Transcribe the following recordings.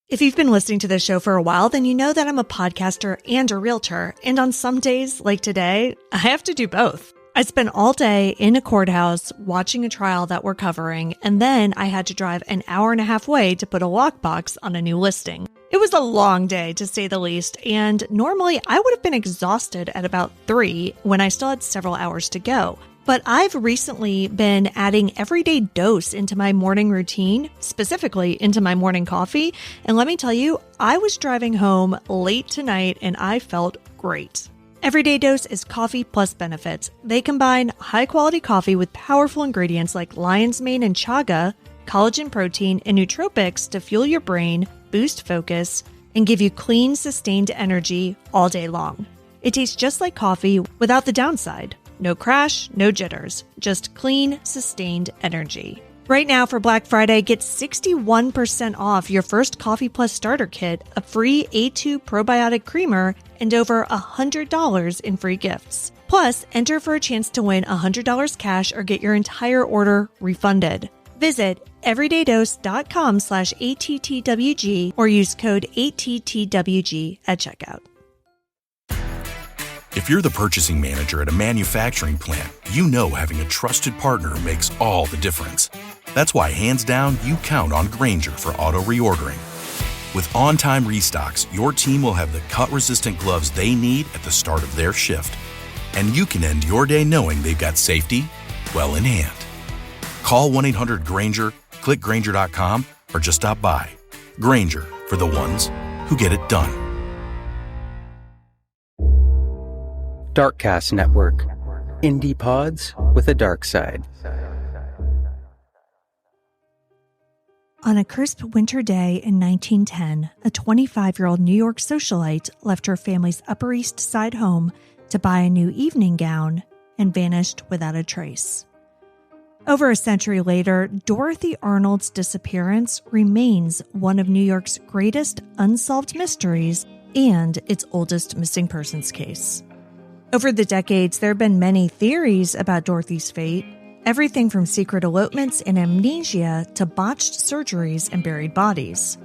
If you've been listening to this show for a while, then you know that I'm a podcaster and a realtor. And on some days, like today, I have to do both. I spent all day in a courthouse watching a trial that we're covering, and then I had to drive an hour and a half away to put a lockbox on a new listing. It was a long day, to say the least, and normally I would have been exhausted at about 3 when I still had several hours to go. But I've recently been adding everyday dose into my morning routine, specifically into my morning coffee. And let me tell you, I was driving home late tonight and I felt great. Everyday Dose is coffee plus benefits. They combine high-quality coffee with powerful ingredients like lion's mane and chaga, collagen protein, and nootropics to fuel your brain, boost focus, and give you clean, sustained energy all day long. It tastes just like coffee without the downside. No crash, no jitters, just clean, sustained energy. Right now for Black Friday, get 61% off your first Coffee Plus starter kit, a free A2 probiotic creamer, and over $100 in free gifts. Plus, enter for a chance to win $100 cash or get your entire order refunded. Visit everydaydose.com/ATTWG or use code ATTWG at checkout. If you're the purchasing manager at a manufacturing plant, you know having a trusted partner makes all the difference. That's why, hands down, you count on Grainger for auto reordering. With on-time restocks, your team will have the cut-resistant gloves they need at the start of their shift. And you can end your day knowing they've got safety well in hand. Call 1-800-GRAINGER, click Grainger.com, or just stop by. Grainger, for the ones who get it done. Darkcast Network. Indie pods with a dark side. On a crisp winter day in 1910, a 25-year-old New York socialite left her family's Upper East Side home to buy a new evening gown and vanished without a trace. Over a century later, Dorothy Arnold's disappearance remains one of New York's greatest unsolved mysteries and its oldest missing persons case. Over the decades, there have been many theories about Dorothy's fate, everything from secret elopements and amnesia to botched surgeries and buried bodies.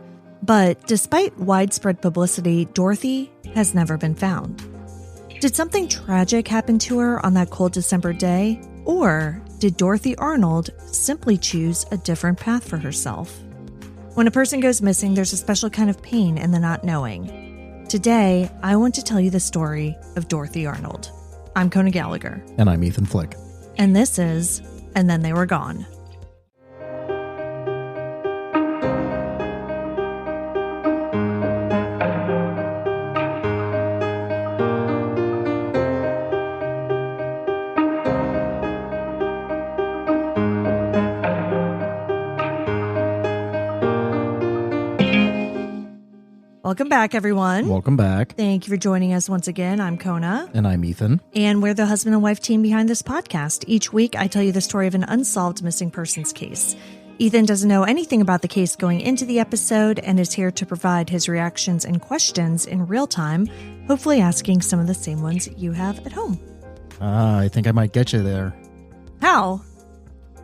But despite widespread publicity, Dorothy has never been found. Did something tragic happen to her on that cold December day? Or did Dorothy Arnold simply choose a different path for herself? When a person goes missing, there's a special kind of pain in the not knowing. Today, I want to tell you the story of Dorothy Arnold. I'm Kona Gallagher. And I'm Ethan Flick. And this is And Then They Were Gone. Welcome back, everyone. Welcome back. Thank you for joining us once again. I'm Kona. And I'm Ethan. And we're the husband and wife team behind this podcast. Each week, I tell you the story of an unsolved missing persons case. Ethan doesn't know anything about the case going into the episode and is here to provide his reactions and questions in real time, hopefully asking some of the same ones you have at home. I think I might get you there. How?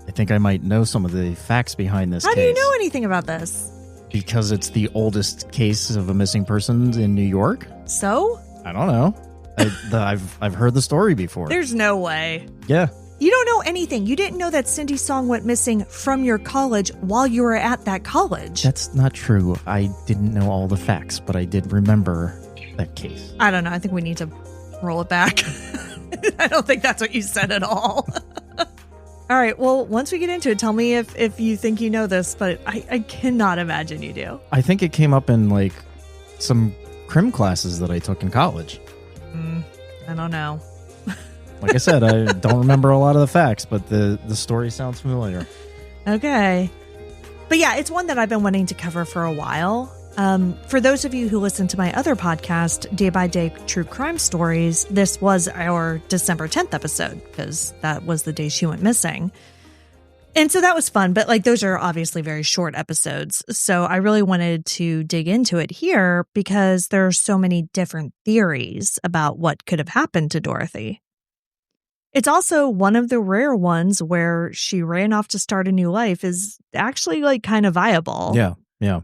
I think I might know some of the facts behind this case. How do you know anything about this? Because it's the oldest case of a missing person in New York. So? I don't know. I've heard the story before. There's no way. Yeah. You don't know anything. You didn't know that Cindy's song went missing from your college while you were at that college. That's not true. I didn't know all the facts, but I did remember that case. I don't know. I think we need to roll it back. I don't think that's what you said at all. All right, well, once we get into it, tell me if you think you know this, but I cannot imagine you do. I think it came up in, like, some crim classes that I took in college. I don't know. Like I said, I don't remember a lot of the facts, but the story sounds familiar. Okay. But yeah, it's one that I've been wanting to cover for a while. For those of you who listen to my other podcast, Day by Day True Crime Stories, this was our December 10th episode because that was the day she went missing. And so that was fun, but like those are obviously very short episodes. So I really wanted to dig into it here because there are so many different theories about what could have happened to Dorothy. It's also one of the rare ones where she ran off to start a new life is actually like kind of viable. Yeah, yeah.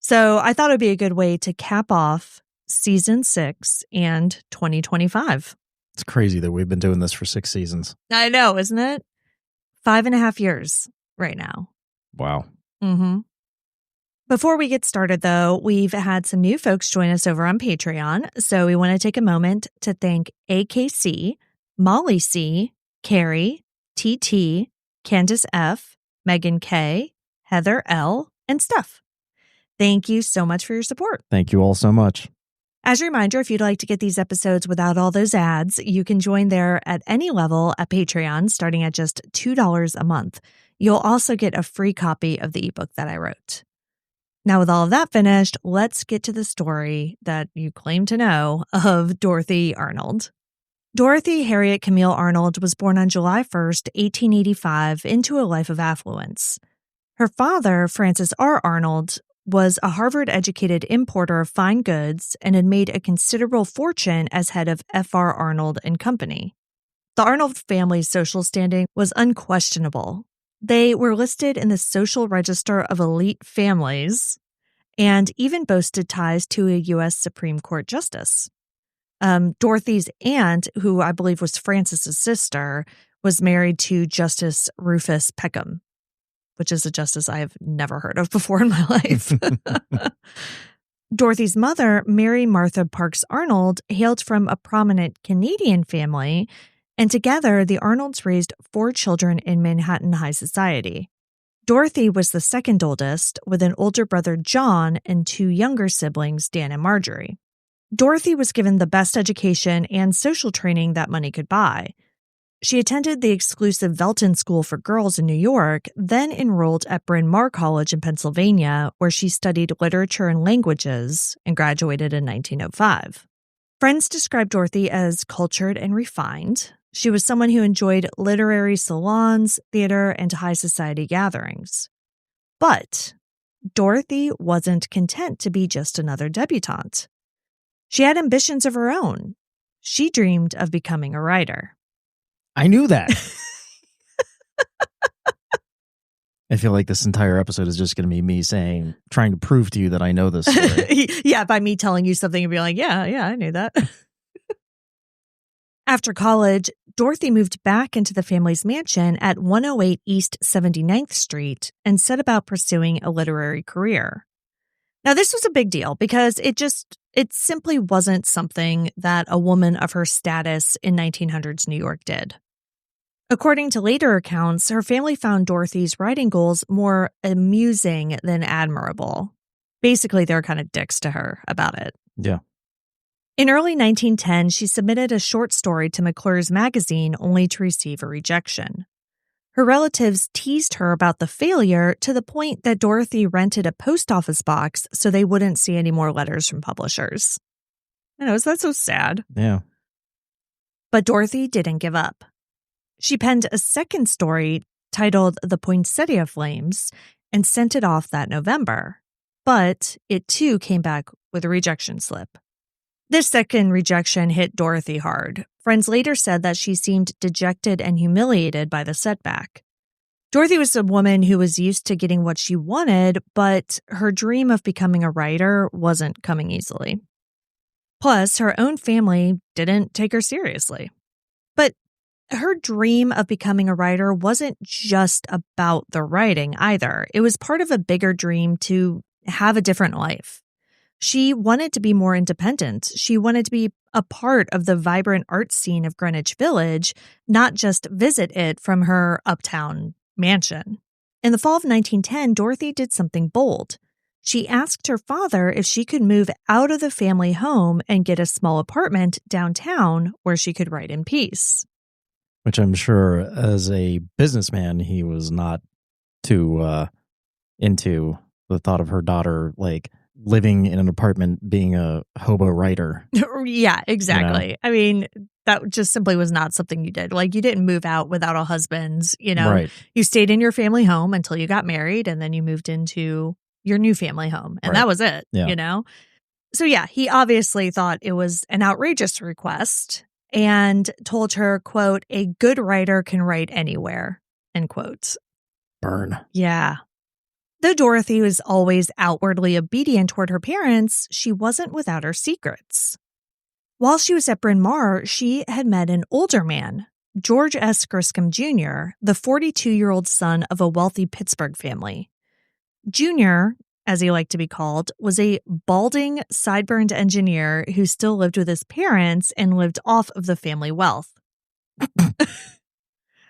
So I thought it would be a good way to cap off season 6 and 2025. It's crazy that we've been doing this for 6 seasons. I know, isn't it? 5.5 years right now. Wow. Mm-hmm. Before we get started, though, we've had some new folks join us over on Patreon. So we want to take a moment to thank AKC, Molly C, Carrie, TT, Candace F, Megan K, Heather L, and Steph. Thank you so much for your support. Thank you all so much. As a reminder, if you'd like to get these episodes without all those ads, you can join there at any level at Patreon, starting at just $2 a month. You'll also get a free copy of the ebook that I wrote. Now, with all of that finished, let's get to the story that you claim to know of Dorothy Arnold. Dorothy Harriet Camille Arnold was born on July 1st, 1885, into a life of affluence. Her father, Francis R. Arnold, was a Harvard-educated importer of fine goods and had made a considerable fortune as head of F.R. Arnold and Company. The Arnold family's social standing was unquestionable. They were listed in the Social Register of Elite Families and even boasted ties to a U.S. Supreme Court justice. Dorothy's aunt, who I believe was Francis's sister, was married to Justice Rufus Peckham, which is a justice I have never heard of before in my life. Dorothy's mother, Mary Martha Parks Arnold, hailed from a prominent Canadian family, and together the Arnolds raised 4 children in Manhattan high society. Dorothy was the second oldest, with an older brother, John, and 2 younger siblings, Dan and Marjorie. Dorothy was given the best education and social training that money could buy. She attended the exclusive Velton School for Girls in New York, then enrolled at Bryn Mawr College in Pennsylvania, where she studied literature and languages and graduated in 1905. Friends described Dorothy as cultured and refined. She was someone who enjoyed literary salons, theater, and high society gatherings. But Dorothy wasn't content to be just another debutante. She had ambitions of her own. She dreamed of becoming a writer. I knew that. I feel like this entire episode is just going to be me trying to prove to you that I know this story. Yeah, by me telling you something and be like, yeah, I knew that. After college, Dorothy moved back into the family's mansion at 108 East 79th Street and set about pursuing a literary career. Now, this was a big deal because it simply wasn't something that a woman of her status in 1900s New York did. According to later accounts, her family found Dorothy's writing goals more amusing than admirable. Basically, they were kind of dicks to her about it. Yeah. In early 1910, she submitted a short story to McClure's magazine only to receive a rejection. Her relatives teased her about the failure to the point that Dorothy rented a post office box so they wouldn't see any more letters from publishers. I know, that's so sad. Yeah. But Dorothy didn't give up. She penned a second story titled The Poinsettia Flames and sent it off that November. But it too came back with a rejection slip. This second rejection hit Dorothy hard. Friends later said that she seemed dejected and humiliated by the setback. Dorothy was a woman who was used to getting what she wanted, but her dream of becoming a writer wasn't coming easily. Plus, her own family didn't take her seriously. But her dream of becoming a writer wasn't just about the writing either. It was part of a bigger dream to have a different life. She wanted to be more independent. She wanted to be a part of the vibrant art scene of Greenwich Village, not just visit it from her uptown mansion. In the fall of 1910, Dorothy did something bold. She asked her father if she could move out of the family home and get a small apartment downtown where she could write in peace. Which I'm sure, as a businessman, he was not too into the thought of her daughter, living in an apartment being a hobo writer. Yeah, exactly. You know? I mean, that just simply was not something you did. You didn't move out without a husband, Right. You stayed in your family home until you got married, and then you moved into your new family home. And that was it, So yeah, he obviously thought it was an outrageous request and told her, quote, "A good writer can write anywhere," end quote. Burn. Yeah. Though Dorothy was always outwardly obedient toward her parents, she wasn't without her secrets. While she was at Bryn Mawr, she had met an older man, George S. Griscom Jr., the 42-year-old son of a wealthy Pittsburgh family. Jr., as he liked to be called, was a balding, sideburns engineer who still lived with his parents and lived off of the family wealth.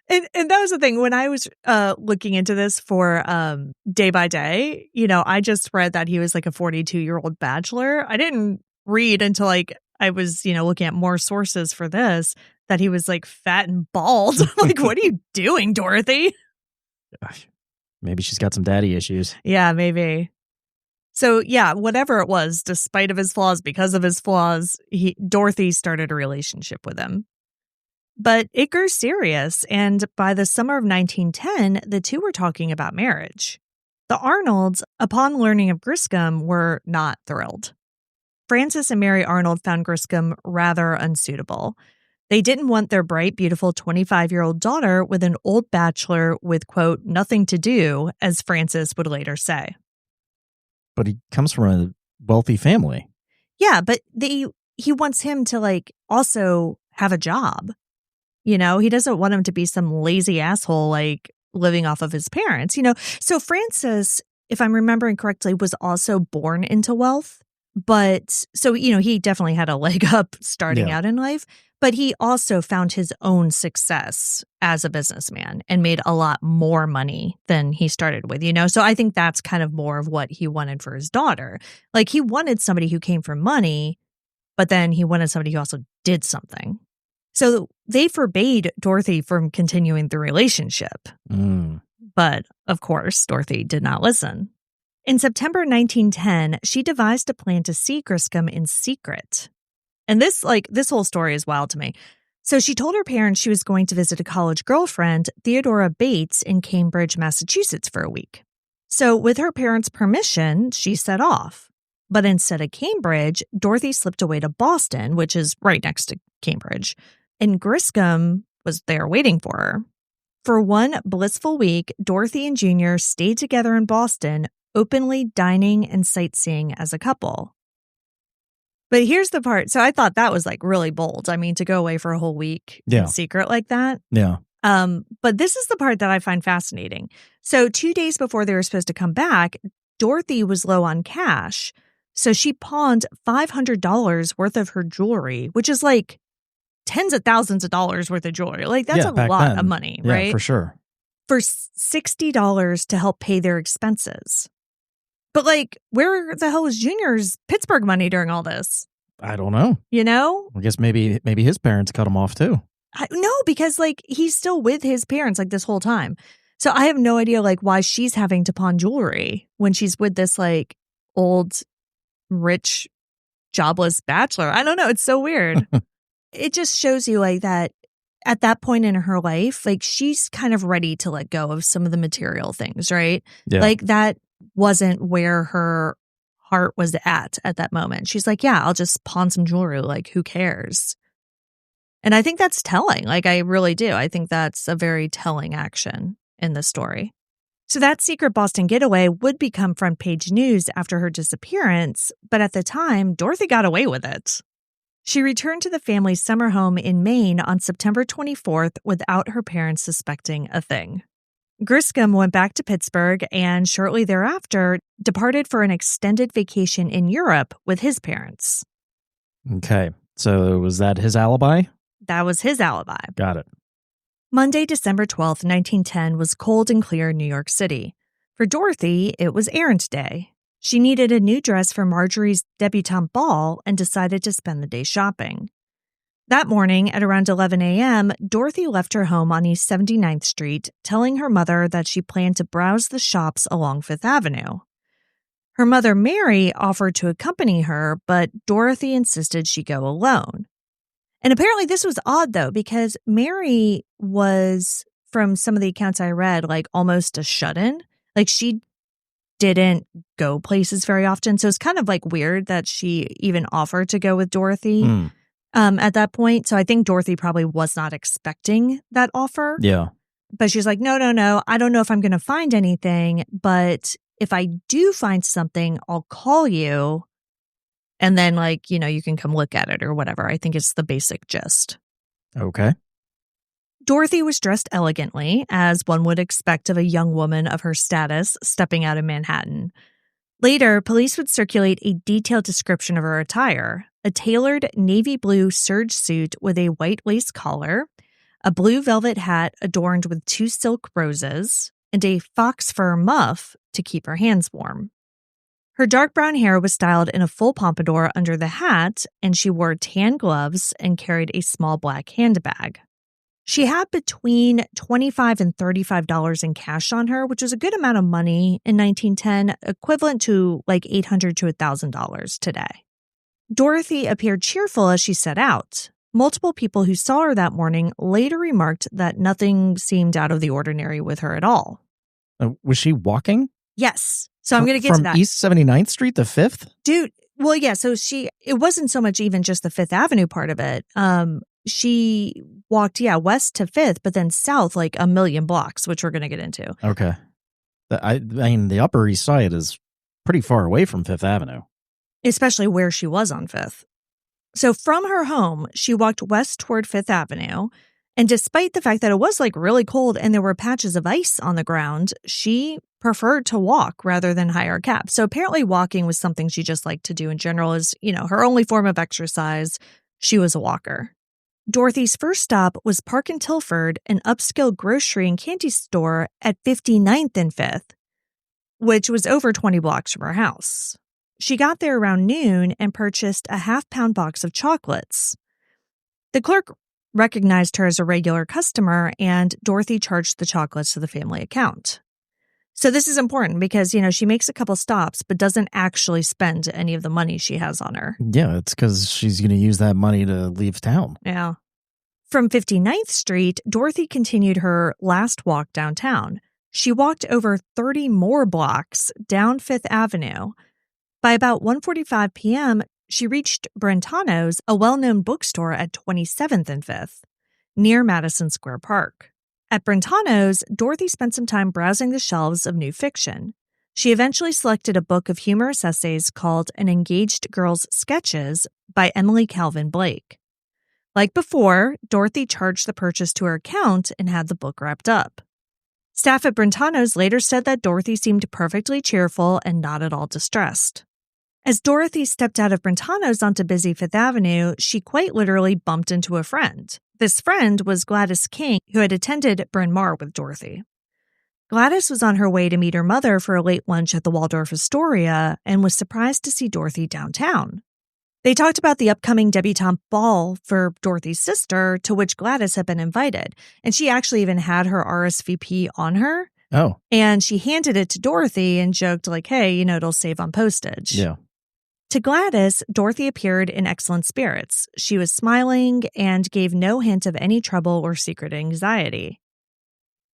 And that was the thing. When I was looking into this for Day by Day, I just read that he was like a 42-year-old bachelor. I didn't read until I was, looking at more sources for this, that he was like fat and bald. Like, what are you doing, Dorothy? Gosh, maybe she's got some daddy issues. Yeah, maybe. So yeah, whatever it was, despite of his flaws, because of his flaws, Dorothy started a relationship with him. But it grew serious, and by the summer of 1910, the two were talking about marriage. The Arnolds, upon learning of Griscom, were not thrilled. Frances and Mary Arnold found Griscom rather unsuitable. They didn't want their bright, beautiful 25-year-old daughter with an old bachelor with, quote, nothing to do, as Frances would later say. But he comes from a wealthy family. Yeah, but he wants him to, also have a job. He doesn't want him to be some lazy asshole, living off of his parents, So Frances, if I'm remembering correctly, was also born into wealth. But so, he definitely had a leg up starting out in life. But he also found his own success as a businessman and made a lot more money than he started with, So I think that's kind of more of what he wanted for his daughter. He wanted somebody who came from money, but then he wanted somebody who also did something. So they forbade Dorothy from continuing the relationship. But, of course, Dorothy did not listen. In September 1910, she devised a plan to see Griscom in secret. And this whole story is wild to me. So she told her parents she was going to visit a college girlfriend, Theodora Bates, in Cambridge, Massachusetts for a week. So with her parents' permission, she set off. But instead of Cambridge, Dorothy slipped away to Boston, which is right next to Cambridge. And Griscom was there waiting for her. For one blissful week, Dorothy and Junior stayed together in Boston, openly dining and sightseeing as a couple. But here's the part. So I thought that was really bold. I mean, to go away for a whole week in secret like that. Yeah. But this is the part that I find fascinating. So 2 days before they were supposed to come back, Dorothy was low on cash. So she pawned $500 worth of her jewelry, which is tens of thousands of dollars worth of jewelry. That's a lot of money, right? Yeah, for sure. For $60 to help pay their expenses. But where the hell was Junior's Pittsburgh money during all this? I don't know. I guess maybe his parents cut him off too. No, because he's still with his parents this whole time. So I have no idea why she's having to pawn jewelry when she's with this old, rich, jobless bachelor. I don't know. It's so weird. It just shows you that at that point in her life, she's kind of ready to let go of some of the material things, right? Yeah. That wasn't where her heart was at that moment. She's yeah, I'll just pawn some jewelry. Who cares? And I think that's telling. I really do. I think that's a very telling action in the story. So that secret Boston getaway would become front page news after her disappearance, but at the time, Dorothy got away with it. She returned to the family's summer home in Maine on September 24th without her parents suspecting a thing. Griscom went back to Pittsburgh and shortly thereafter departed for an extended vacation in Europe with his parents. Okay, so was that his alibi? That was his alibi. Got it. Monday, December 12th, 1910 was cold and clear in New York City. For Dorothy, it was errand day. She needed a new dress for Marjorie's debutante ball and decided to spend the day shopping. That morning, at around 11 a.m., Dorothy left her home on East 79th Street, telling her mother that she planned to browse the shops along Fifth Avenue. Her mother, Mary, offered to accompany her, but Dorothy insisted she go alone. And apparently this was odd, though, because Mary was, from some of the accounts I read, almost a shut-in. She didn't go places very often. So it's kind of weird that she even offered to go with Dorothy at that point. So I think Dorothy probably was not expecting that offer. Yeah. But she's no. I don't know if I'm going to find anything, but if I do find something, I'll call you. And then, you can come look at it or whatever. I think it's the basic gist. Okay. Dorothy was dressed elegantly, as one would expect of a young woman of her status stepping out of Manhattan. Later, police would circulate a detailed description of her attire: a tailored navy blue serge suit with a white lace collar, a blue velvet hat adorned with 2 silk roses, and a fox fur muff to keep her hands warm. Her dark brown hair was styled in a full pompadour under the hat, and she wore tan gloves and carried a small black handbag. She had between $25 and $35 in cash on her, which was a good amount of money in 1910, equivalent to $800 to $1,000 today. Dorothy appeared cheerful as she set out. Multiple people who saw her that morning later remarked that nothing seemed out of the ordinary with her at all. Was she walking? Yes. So I'm going to get to that. From East 79th Street to 5th? Dude, well, yeah, so it wasn't so much even just the 5th Avenue part of it. She walked, west to 5th, but then south a million blocks, which we're going to get into. Okay. I mean, the Upper East Side is pretty far away from 5th Avenue. Especially where she was on 5th. So from her home, she walked west toward 5th Avenue. And despite the fact that it was really cold and there were patches of ice on the ground, she preferred to walk rather than hire a cab. So apparently walking was something she just liked to do in general, is, her only form of exercise. She was a walker. Dorothy's first stop was Park and Tilford, an upscale grocery and candy store at 59th and 5th, which was over 20 blocks from her house. She got there around noon and purchased a half-pound box of chocolates. The clerk recognized her as a regular customer, and Dorothy charged the chocolates to the family account. So this is important because, she makes a couple stops but doesn't actually spend any of the money she has on her. Yeah, it's because she's going to use that money to leave town. Yeah. From 59th Street, Dorothy continued her last walk downtown. She walked over 30 more blocks down 5th Avenue. By about 1:45 p.m., she reached Brentano's, a well-known bookstore at 27th and 5th, near Madison Square Park. At Brentano's, Dorothy spent some time browsing the shelves of new fiction. She eventually selected a book of humorous essays called An Engaged Girl's Sketches by Emily Calvin Blake. Like before, Dorothy charged the purchase to her account and had the book wrapped up. Staff at Brentano's later said that Dorothy seemed perfectly cheerful and not at all distressed. As Dorothy stepped out of Brentano's onto busy 5th Avenue, she quite literally bumped into a friend. This friend was Gladys King, who had attended Bryn Mawr with Dorothy. Gladys was on her way to meet her mother for a late lunch at the Waldorf Astoria and was surprised to see Dorothy downtown. They talked about the upcoming debutante ball for Dorothy's sister, to which Gladys had been invited, and she actually even had her RSVP on her. Oh. And she handed it to Dorothy and joked hey, it'll save on postage. Yeah. To Gladys, Dorothy appeared in excellent spirits. She was smiling and gave no hint of any trouble or secret anxiety.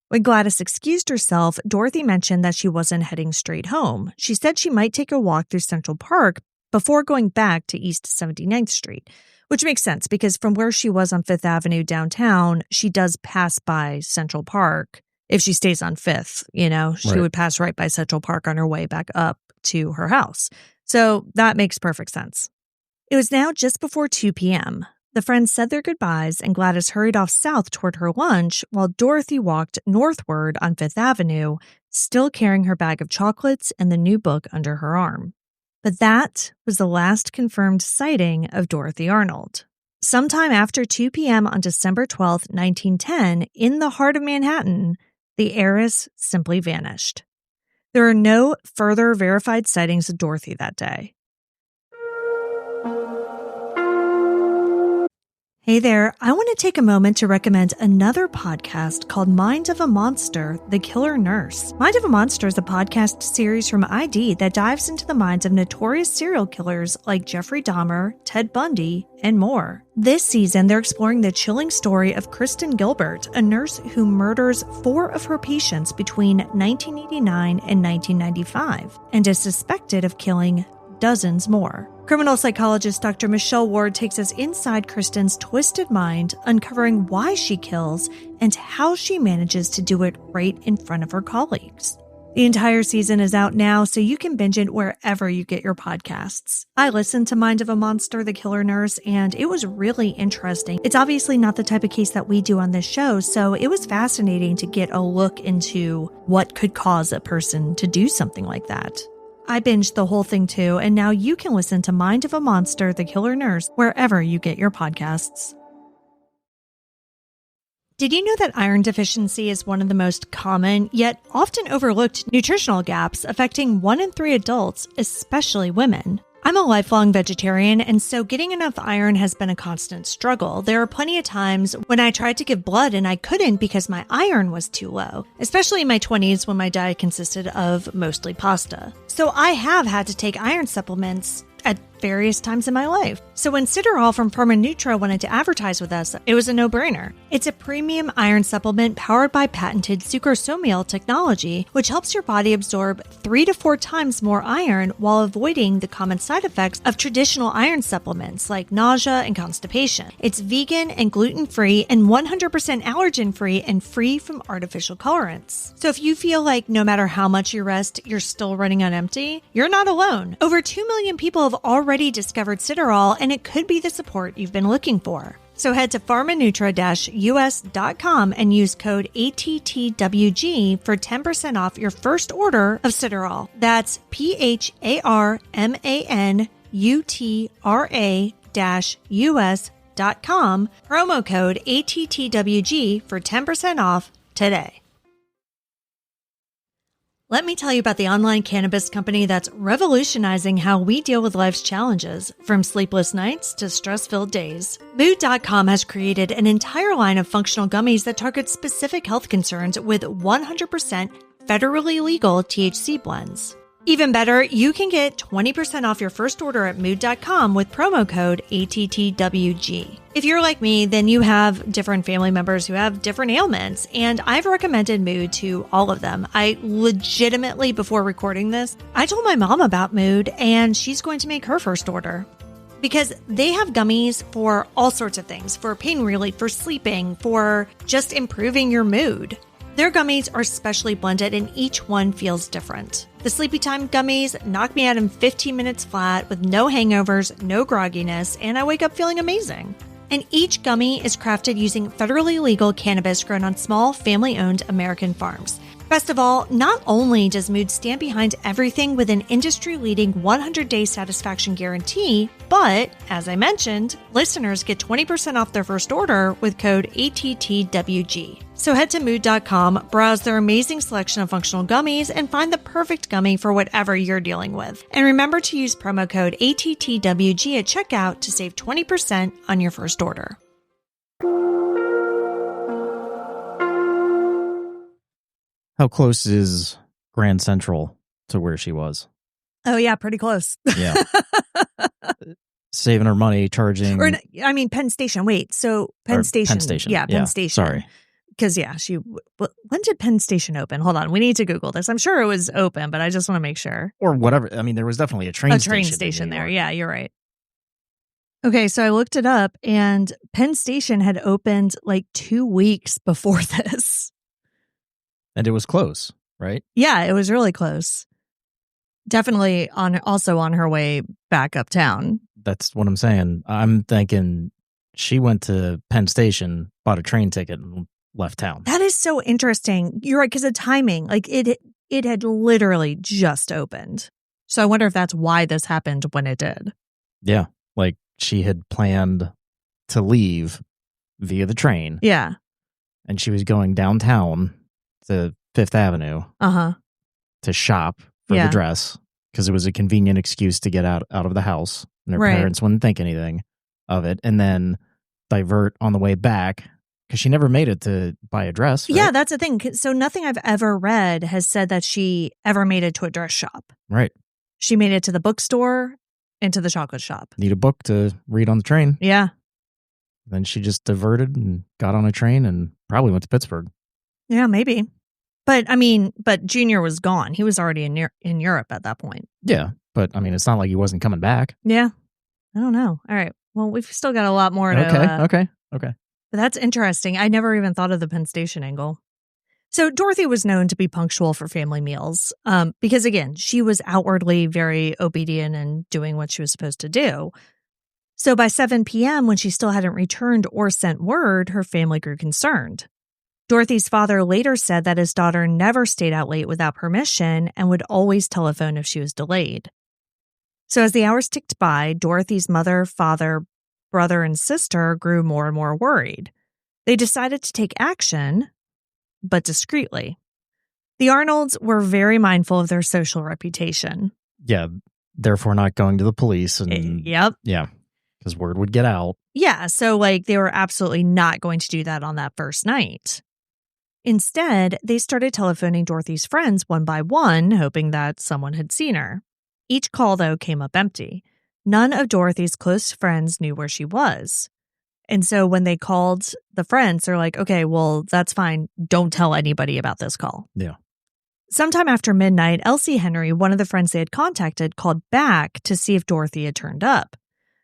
When Gladys excused herself, Dorothy mentioned that she wasn't heading straight home. She said she might take a walk through Central Park before going back to East 79th Street, which makes sense because from where she was on 5th Avenue downtown, she does pass by Central Park. If she stays on 5th, she would pass right by Central Park on her way back up to her house. So that makes perfect sense. It was now just before 2 p.m. The friends said their goodbyes and Gladys hurried off south toward her lunch while Dorothy walked northward on 5th Avenue, still carrying her bag of chocolates and the new book under her arm. But that was the last confirmed sighting of Dorothy Arnold. Sometime after 2 p.m. on December 12, 1910, in the heart of Manhattan, the heiress simply vanished. There are no further verified sightings of Dorothy that day. Hey there, I want to take a moment to recommend another podcast called Mind of a Monster, The Killer Nurse. Mind of a Monster is a podcast series from ID that dives into the minds of notorious serial killers like Jeffrey Dahmer, Ted Bundy, and more. This season, they're exploring the chilling story of Kristen Gilbert, a nurse who murders 4 of her patients between 1989 and 1995, and is suspected of killing dozens more. Criminal psychologist Dr. Michelle Ward takes us inside Kristen's twisted mind, uncovering why she kills and how she manages to do it right in front of her colleagues. The entire season is out now, so you can binge it wherever you get your podcasts. I listened to Mind of a Monster, The Killer Nurse, and it was really interesting. It's obviously not the type of case that we do on this show, so it was fascinating to get a look into what could cause a person to do something like that. I binged the whole thing too, and now you can listen to Mind of a Monster, The Killer Nurse wherever you get your podcasts. Did you know that iron deficiency is one of the most common, yet often overlooked nutritional gaps affecting 1 in 3 adults, especially women? I'm a lifelong vegetarian, and so getting enough iron has been a constant struggle. There are plenty of times when I tried to give blood and I couldn't because my iron was too low, especially in my 20s when my diet consisted of mostly pasta. So I have had to take iron supplements at various times in my life. So when Ciderol from Pharmanutra wanted to advertise with us, it was a no-brainer. It's a premium iron supplement powered by patented sucrosomial technology, which helps your body absorb 3 to 4 times more iron while avoiding the common side effects of traditional iron supplements like nausea and constipation. It's vegan and gluten-free and 100% allergen-free and free from artificial colorants. So if you feel like no matter how much you rest, you're still running on empty, you're not alone. Over 2 million people have already discovered Ciderol, and it could be the support you've been looking for. So head to pharmanutra-us.com and use code ATTWG for 10% off your first order of Ciderol. That's PHARMANUTRA-US.com, promo code ATTWG for 10% off today. Let me tell you about the online cannabis company that's revolutionizing how we deal with life's challenges, from sleepless nights to stress-filled days. Mood.com has created an entire line of functional gummies that target specific health concerns with 100% federally legal THC blends. Even better, you can get 20% off your first order at Mood.com with promo code ATTWG. If you're like me, then you have different family members who have different ailments, and I've recommended Mood to all of them. I legitimately, before recording this, I told my mom about Mood, and she's going to make her first order. Because they have gummies for all sorts of things, for pain relief, for sleeping, for just improving your mood. Their gummies are specially blended and each one feels different. The Sleepy Time gummies knock me out in 15 minutes flat with no hangovers, no grogginess, and I wake up feeling amazing. And each gummy is crafted using federally legal cannabis grown on small, family-owned American farms. Best of all, not only does Mood stand behind everything with an industry-leading 100-day satisfaction guarantee, but, as I mentioned, listeners get 20% off their first order with code ATTWG. So head to Mood.com, browse their amazing selection of functional gummies, and find the perfect gummy for whatever you're dealing with. And remember to use promo code ATTWG at checkout to save 20% on your first order. How close is Grand Central to where she was? Oh, yeah, pretty close. Yeah. Saving her money, charging. Or, I mean, Penn Station. Wait, so Penn Station. Penn Station. Yeah, Penn Station. Sorry. Because, yeah, when did Penn Station open? Hold on. We need to Google this. I'm sure it was open, but I just want to make sure. Or whatever. I mean, there was definitely a train station there. Yeah, you're right. Okay, so I looked it up, and Penn Station had opened like 2 weeks before this. And it was close, right? Yeah, it was really close. Definitely also on her way back uptown. That's what I'm saying. I'm thinking she went to Penn Station, bought a train ticket, and left town. That is so interesting. You're right, because of timing. Like it had literally just opened. So I wonder if that's why this happened when it did. Yeah, like she had planned to leave via the train. Yeah. And she was going downtown to Fifth Avenue to shop for the dress because it was a convenient excuse to get out of the house. And her parents wouldn't think anything of it. And then divert on the way back because she never made it to buy a dress. Right? Yeah, that's the thing. So nothing I've ever read has said that she ever made it to a dress shop. Right. She made it to the bookstore and to the chocolate shop. Need a book to read on the train. Yeah. Then she just diverted and got on a train and probably went to Pittsburgh. Yeah, maybe. But I mean, Junior was gone. He was already in Europe at that point. Yeah, but I mean, it's not like he wasn't coming back. Yeah. I don't know. All right. Well, we've still got a lot more to... Okay. But that's interesting. I never even thought of the Penn Station angle. So Dorothy was known to be punctual for family meals because, again, she was outwardly very obedient and doing what she was supposed to do. So by 7 p.m., when she still hadn't returned or sent word, her family grew concerned. Dorothy's father later said that his daughter never stayed out late without permission and would always telephone if she was delayed. So as the hours ticked by, Dorothy's mother, father, brother, and sister grew more and more worried. They decided to take action, but discreetly. The Arnolds were very mindful of their social reputation. Yeah, therefore not going to the police. And Yep. Yeah, because word would get out. Yeah, so they were absolutely not going to do that on that first night. Instead, they started telephoning Dorothy's friends one by one, hoping that someone had seen her. Each call, though, came up empty. None of Dorothy's close friends knew where she was. And so when they called the friends, they're like, okay, well, that's fine. Don't tell anybody about this call. Yeah. Sometime after midnight, Elsie Henry, one of the friends they had contacted, called back to see if Dorothy had turned up.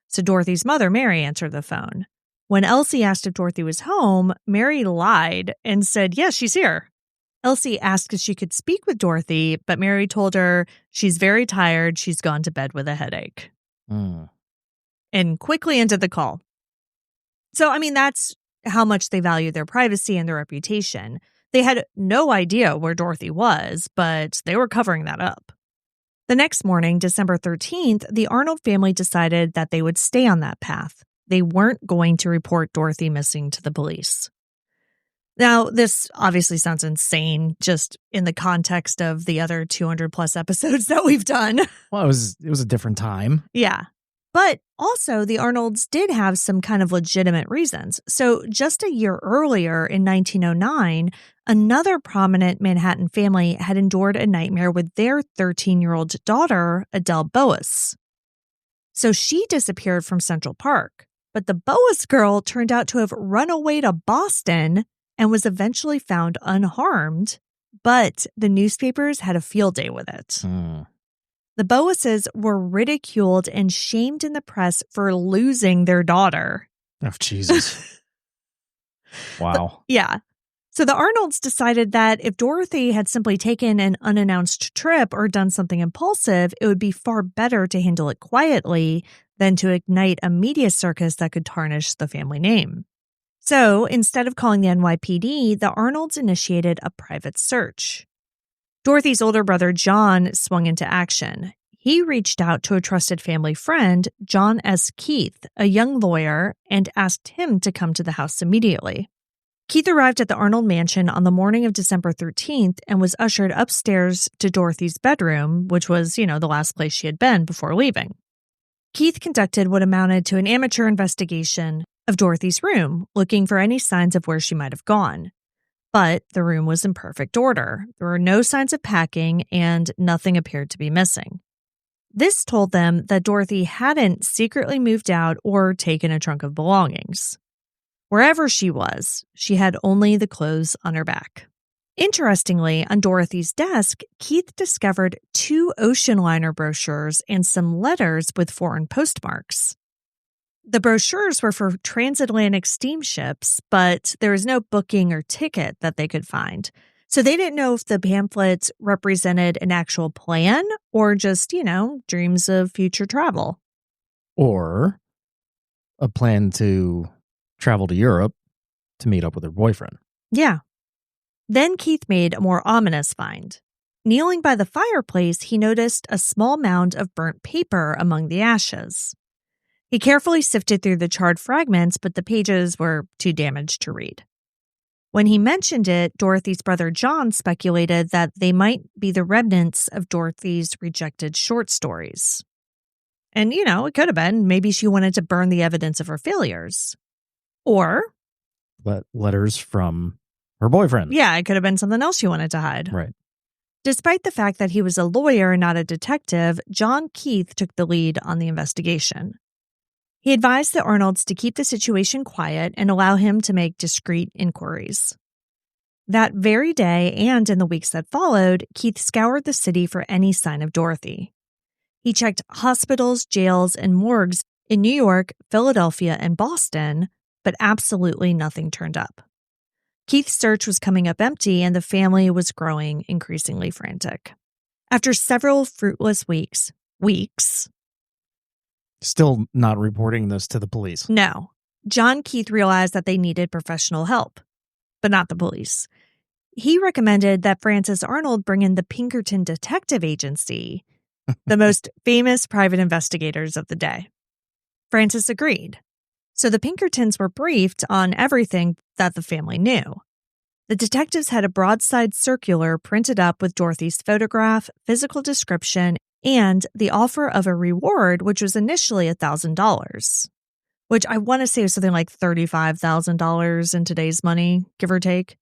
So Dorothy's mother, Mary, answered the phone. When Elsie asked if Dorothy was home, Mary lied and said, yes, she's here. Elsie asked if she could speak with Dorothy, but Mary told her she's very tired. She's gone to bed with a headache. And quickly ended the call. So, that's how much they value their privacy and their reputation. They had no idea where Dorothy was, but they were covering that up. The next morning, December 13th, the Arnold family decided that they would stay on that path. They weren't going to report Dorothy missing to the police. Now, this obviously sounds insane just in the context of the other 200 plus episodes that we've done. Well, it was a different time. Yeah. But also, the Arnolds did have some kind of legitimate reasons. So just a year earlier, in 1909, another prominent Manhattan family had endured a nightmare with their 13-year-old daughter, Adele Boas. So she disappeared from Central Park. But the Boas girl turned out to have run away to Boston and was eventually found unharmed. But the newspapers had a field day with it. The Boases were ridiculed and shamed in the press for losing their daughter. Oh, Jesus. Wow. Yeah. So the Arnolds decided that if Dorothy had simply taken an unannounced trip or done something impulsive, it would be far better to handle it quietly than to ignite a media circus that could tarnish the family name. So instead of calling the NYPD, the Arnolds initiated a private search. Dorothy's older brother, John, swung into action. He reached out to a trusted family friend, John S. Keith, a young lawyer, and asked him to come to the house immediately. Keith arrived at the Arnold mansion on the morning of December 13th and was ushered upstairs to Dorothy's bedroom, which was, the last place she had been before leaving. Keith conducted what amounted to an amateur investigation of Dorothy's room, looking for any signs of where she might have gone. But the room was in perfect order. There were no signs of packing, and nothing appeared to be missing. This told them that Dorothy hadn't secretly moved out or taken a trunk of belongings. Wherever she was, she had only the clothes on her back. Interestingly, on Dorothy's desk, Keith discovered 2 ocean liner brochures and some letters with foreign postmarks. The brochures were for transatlantic steamships, but there was no booking or ticket that they could find. So they didn't know if the pamphlets represented an actual plan or just, dreams of future travel. Or a plan to travel to Europe to meet up with her boyfriend. Yeah. Then Keith made a more ominous find. Kneeling by the fireplace, he noticed a small mound of burnt paper among the ashes. He carefully sifted through the charred fragments, but the pages were too damaged to read. When he mentioned it, Dorothy's brother John speculated that they might be the remnants of Dorothy's rejected short stories. And, it could have been. Maybe she wanted to burn the evidence of her failures. Or letters from her boyfriend. Yeah, it could have been something else she wanted to hide. Right. Despite the fact that he was a lawyer and not a detective, John Keith took the lead on the investigation. He advised the Arnolds to keep the situation quiet and allow him to make discreet inquiries. That very day and in the weeks that followed, Keith scoured the city for any sign of Dorothy. He checked hospitals, jails, and morgues in New York, Philadelphia, and Boston, but absolutely nothing turned up. Keith's search was coming up empty, and the family was growing increasingly frantic. After several fruitless weeks, Still not reporting this to the police. no, John Keith realized that they needed professional help, but not the police. He recommended that Frances Arnold bring in the Pinkerton Detective Agency, the most famous private investigators of the day. Frances agreed. So the Pinkertons were briefed on everything that the family knew. The detectives had a broadside circular printed up with Dorothy's photograph, physical description, and the offer of a reward, which was initially $1,000, which I want to say was something like $35,000 in today's money, give or take.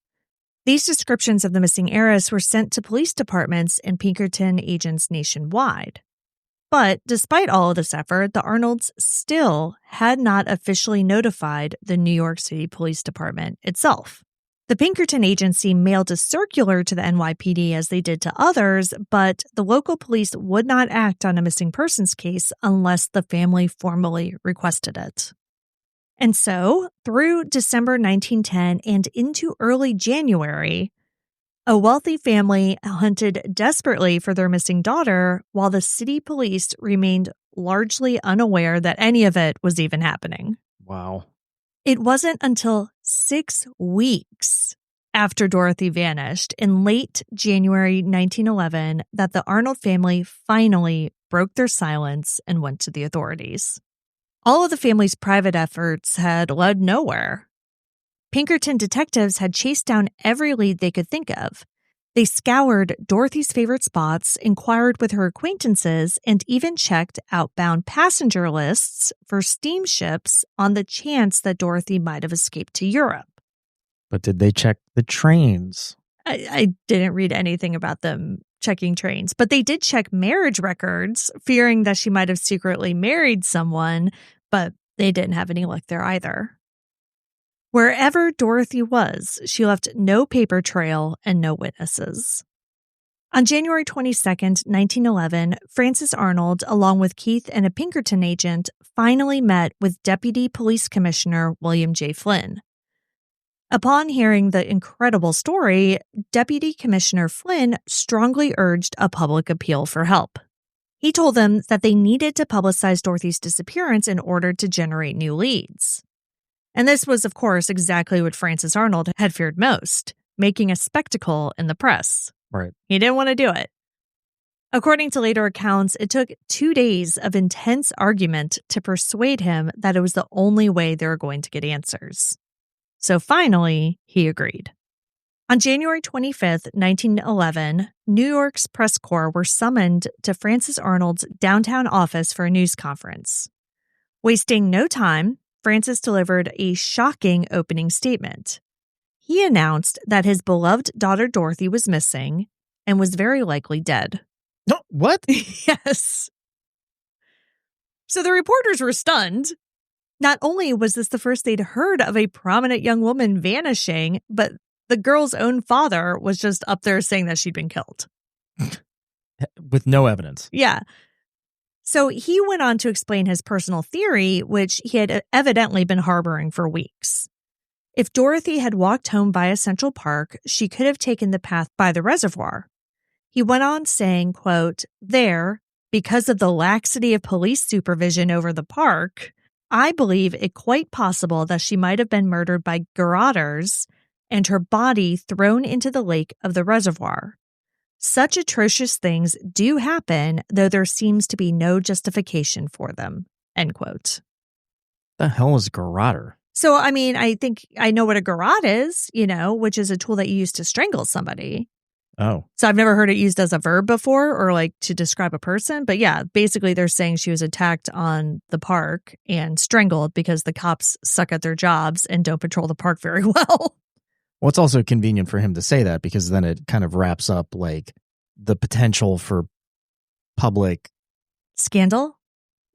These descriptions of the missing heiress were sent to police departments and Pinkerton agents nationwide. But despite all of this effort, the Arnolds still had not officially notified the New York City Police Department itself. The Pinkerton Agency mailed a circular to the NYPD as they did to others, but the local police would not act on a missing persons case unless the family formally requested it. And so, through December 1910 and into early January, a wealthy family hunted desperately for their missing daughter while the city police remained largely unaware that any of it was even happening. Wow. It wasn't until 6 weeks after Dorothy vanished in late January 1911 that the Arnold family finally broke their silence and went to the authorities. All of the family's private efforts had led nowhere. Pinkerton detectives had chased down every lead they could think of. They scoured Dorothy's favorite spots, inquired with her acquaintances, and even checked outbound passenger lists for steamships on the chance that Dorothy might have escaped to Europe. But did they check the trains? I didn't read anything about them checking trains, but they did check marriage records, fearing that she might have secretly married someone, but they didn't have any luck there either. Wherever Dorothy was, she left no paper trail and no witnesses. On January 22nd, 1911, Frances Arnold, along with Keith and a Pinkerton agent, finally met with Deputy Police Commissioner William J. Flynn. Upon hearing the incredible story, Deputy Commissioner Flynn strongly urged a public appeal for help. He told them that they needed to publicize Dorothy's disappearance in order to generate new leads. And this was, of course, exactly what Frances Arnold had feared most, making a spectacle in the press. Right. He didn't want to do it. According to later accounts, it took 2 days of intense argument to persuade him that it was the only way they were going to get answers. So finally, he agreed. On January 25th, 1911, New York's press corps were summoned to Frances Arnold's downtown office for a news conference. Wasting no time, Francis delivered a shocking opening statement. He announced that his beloved daughter Dorothy was missing and was very likely dead. No, what? Yes. So the reporters were stunned. Not only was this the first they'd heard of a prominent young woman vanishing, but the girl's own father was just up there saying that she'd been killed. With no evidence. Yeah. So he went on to explain his personal theory, which he had evidently been harboring for weeks. If Dorothy had walked home via Central Park, she could have taken the path by the reservoir. He went on saying, quote, "There, because of the laxity of police supervision over the park, I believe it quite possible that she might have been murdered by garrotters and her body thrown into the lake of the reservoir. Such atrocious things do happen, though there seems to be no justification for them." End quote. The hell is garrotter? So, I mean, I think I know what a garrote is, which is a tool that you use to strangle somebody. Oh. So I've never heard it used as a verb before or like to describe a person. But yeah, basically they're saying she was attacked on the park and strangled because the cops suck at their jobs and don't patrol the park very well. Well, it's also convenient for him to say that because then it kind of wraps up like the potential for public Scandal?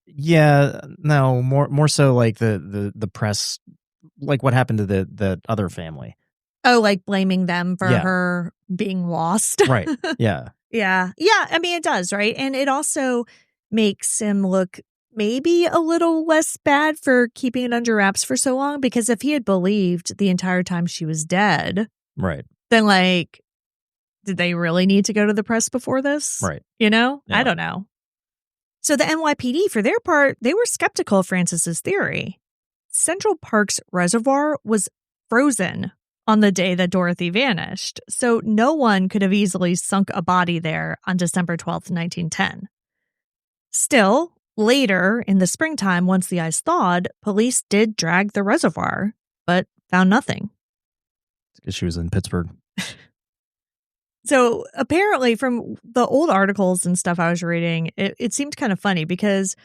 Yeah, no, more so like the press, like what happened to the other family. Oh, like blaming them for Yeah. her being lost. Right. Yeah. Yeah. Yeah. I mean, it does, right? And it also makes him look maybe a little less bad for keeping it under wraps for so long, because if he had believed the entire time she was dead, Right. then like, did they really need to go to the press before this? Right. You know? Yeah. I don't know. So the NYPD, for their part, they were skeptical of Francis's theory. Central Park's reservoir was frozen on the day that Dorothy vanished, so no one could have easily sunk a body there on December 12th, 1910. Still, later in the springtime, once the ice thawed, police did drag the reservoir, but found nothing. Because she was in Pittsburgh. So apparently from the old articles and stuff I was reading, it seemed kind of funny because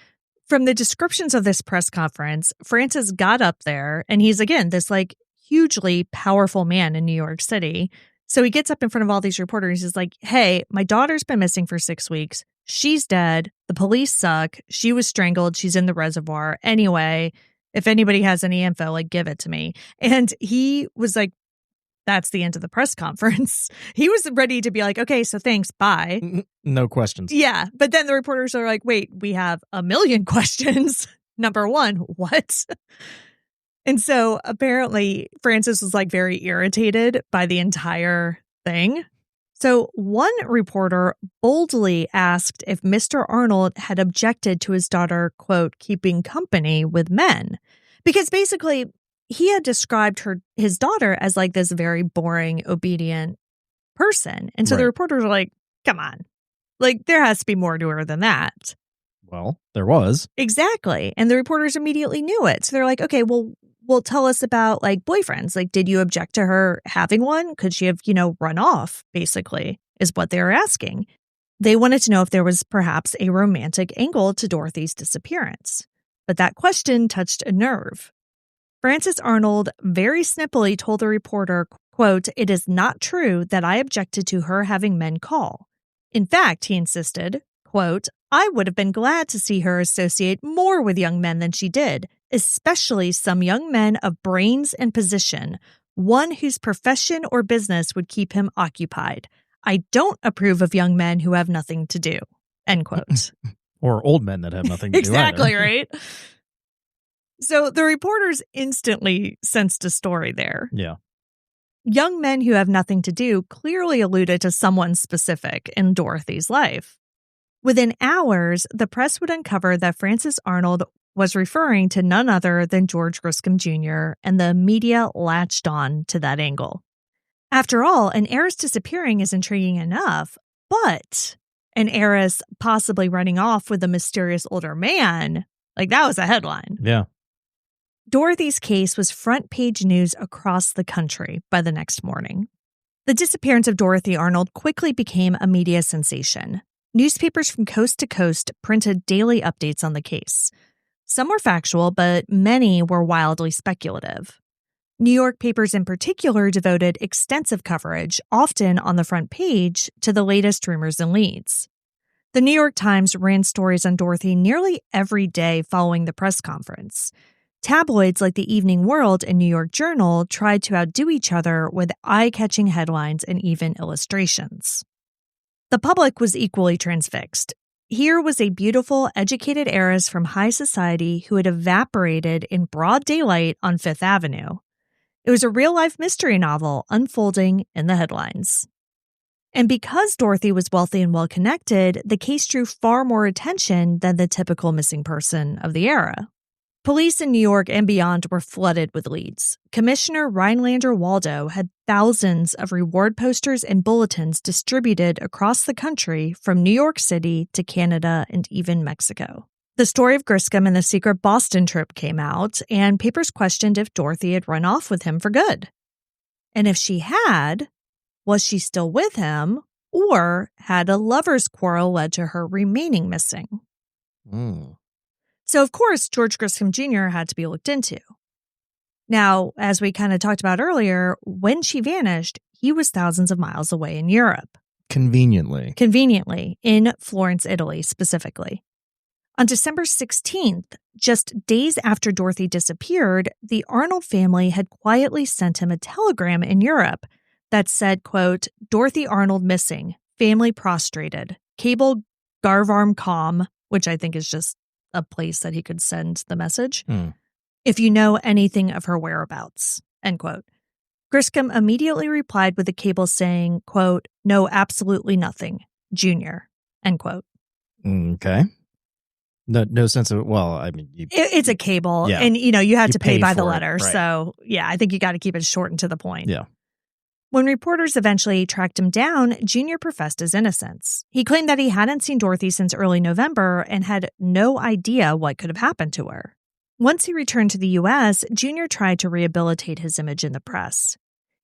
from the descriptions of this press conference, Francis got up there and he's, again, this like hugely powerful man in New York City. So he gets up in front of all these reporters. He's like, hey, my daughter's been missing for 6 weeks. She's dead. The police suck. She was strangled. She's in the reservoir. Anyway, if anybody has any info, like, give it to me. And he was like, that's the end of the press conference. He was ready to be like, okay, so thanks, bye. No questions. Yeah. But then the reporters are like, wait, we have a million questions. Number one, what? And so apparently Francis was like very irritated by the entire thing. So one reporter boldly asked if Mr. Arnold had objected to his daughter, quote, keeping company with men. Because basically he had described his daughter as like this very boring, obedient person. And so the reporters were like, come on, like there has to be more to her than that. Well, there was. Exactly. And the reporters immediately knew it. So they're like, okay, well, tell us about like boyfriends. Like, did you object to her having one? Could she have, run off, basically, is what they were asking. They wanted to know if there was perhaps a romantic angle to Dorothy's disappearance. But that question touched a nerve. Francis Arnold very snippily told the reporter, quote, it is not true that I objected to her having men call. In fact, he insisted, quote, I would have been glad to see her associate more with young men than she did, especially some young men of brains and position, one whose profession or business would keep him occupied. I don't approve of young men who have nothing to do, end quote. Or old men that have nothing to do Exactly, either. right? So the reporters instantly sensed a story there. Yeah. Young men who have nothing to do clearly alluded to someone specific in Dorothy's life. Within hours, the press would uncover that Francis Arnold was referring to none other than George Griscom Jr., and the media latched on to that angle. After all, an heiress disappearing is intriguing enough, but an heiress possibly running off with a mysterious older man, like that was a headline. Yeah. Dorothy's case was front-page news across the country by the next morning. The disappearance of Dorothy Arnold quickly became a media sensation. Newspapers from coast to coast printed daily updates on the case. Some were factual, but many were wildly speculative. New York papers in particular devoted extensive coverage, often on the front page, to the latest rumors and leads. The New York Times ran stories on Dorothy nearly every day following the press conference. Tabloids like the Evening World and New York Journal tried to outdo each other with eye-catching headlines and even illustrations. The public was equally transfixed. Here was a beautiful, educated heiress from high society who had evaporated in broad daylight on Fifth Avenue. It was a real-life mystery novel unfolding in the headlines. And because Dorothy was wealthy and well-connected, the case drew far more attention than the typical missing person of the era. Police in New York and beyond were flooded with leads. Commissioner Rhinelander Waldo had thousands of reward posters and bulletins distributed across the country from New York City to Canada and even Mexico. The story of Griscom and the secret Boston trip came out, and papers questioned if Dorothy had run off with him for good. And if she had, was she still with him, or had a lover's quarrel led to her remaining missing? So, of course, George Griscom Jr. had to be looked into. Now, as we kind of talked about earlier, when she vanished, he was thousands of miles away in Europe. Conveniently, in Florence, Italy, specifically. On December 16th, just days after Dorothy disappeared, the Arnold family had quietly sent him a telegram in Europe that said, quote, Dorothy Arnold missing, family prostrated, cable Garvarm com, which I think is just a place that he could send the message. If you know anything of her whereabouts, end quote. Griscom immediately replied with a cable saying, quote, no, absolutely nothing. Junior, end quote. Okay. No sense of, well, I mean, it's a cable, yeah. and you have to pay by the letter. Right. So, yeah, I think you got to keep it short and to the point. Yeah. When reporters eventually tracked him down, Junior professed his innocence. He claimed that he hadn't seen Dorothy since early November and had no idea what could have happened to her. Once he returned to the U.S., Junior tried to rehabilitate his image in the press.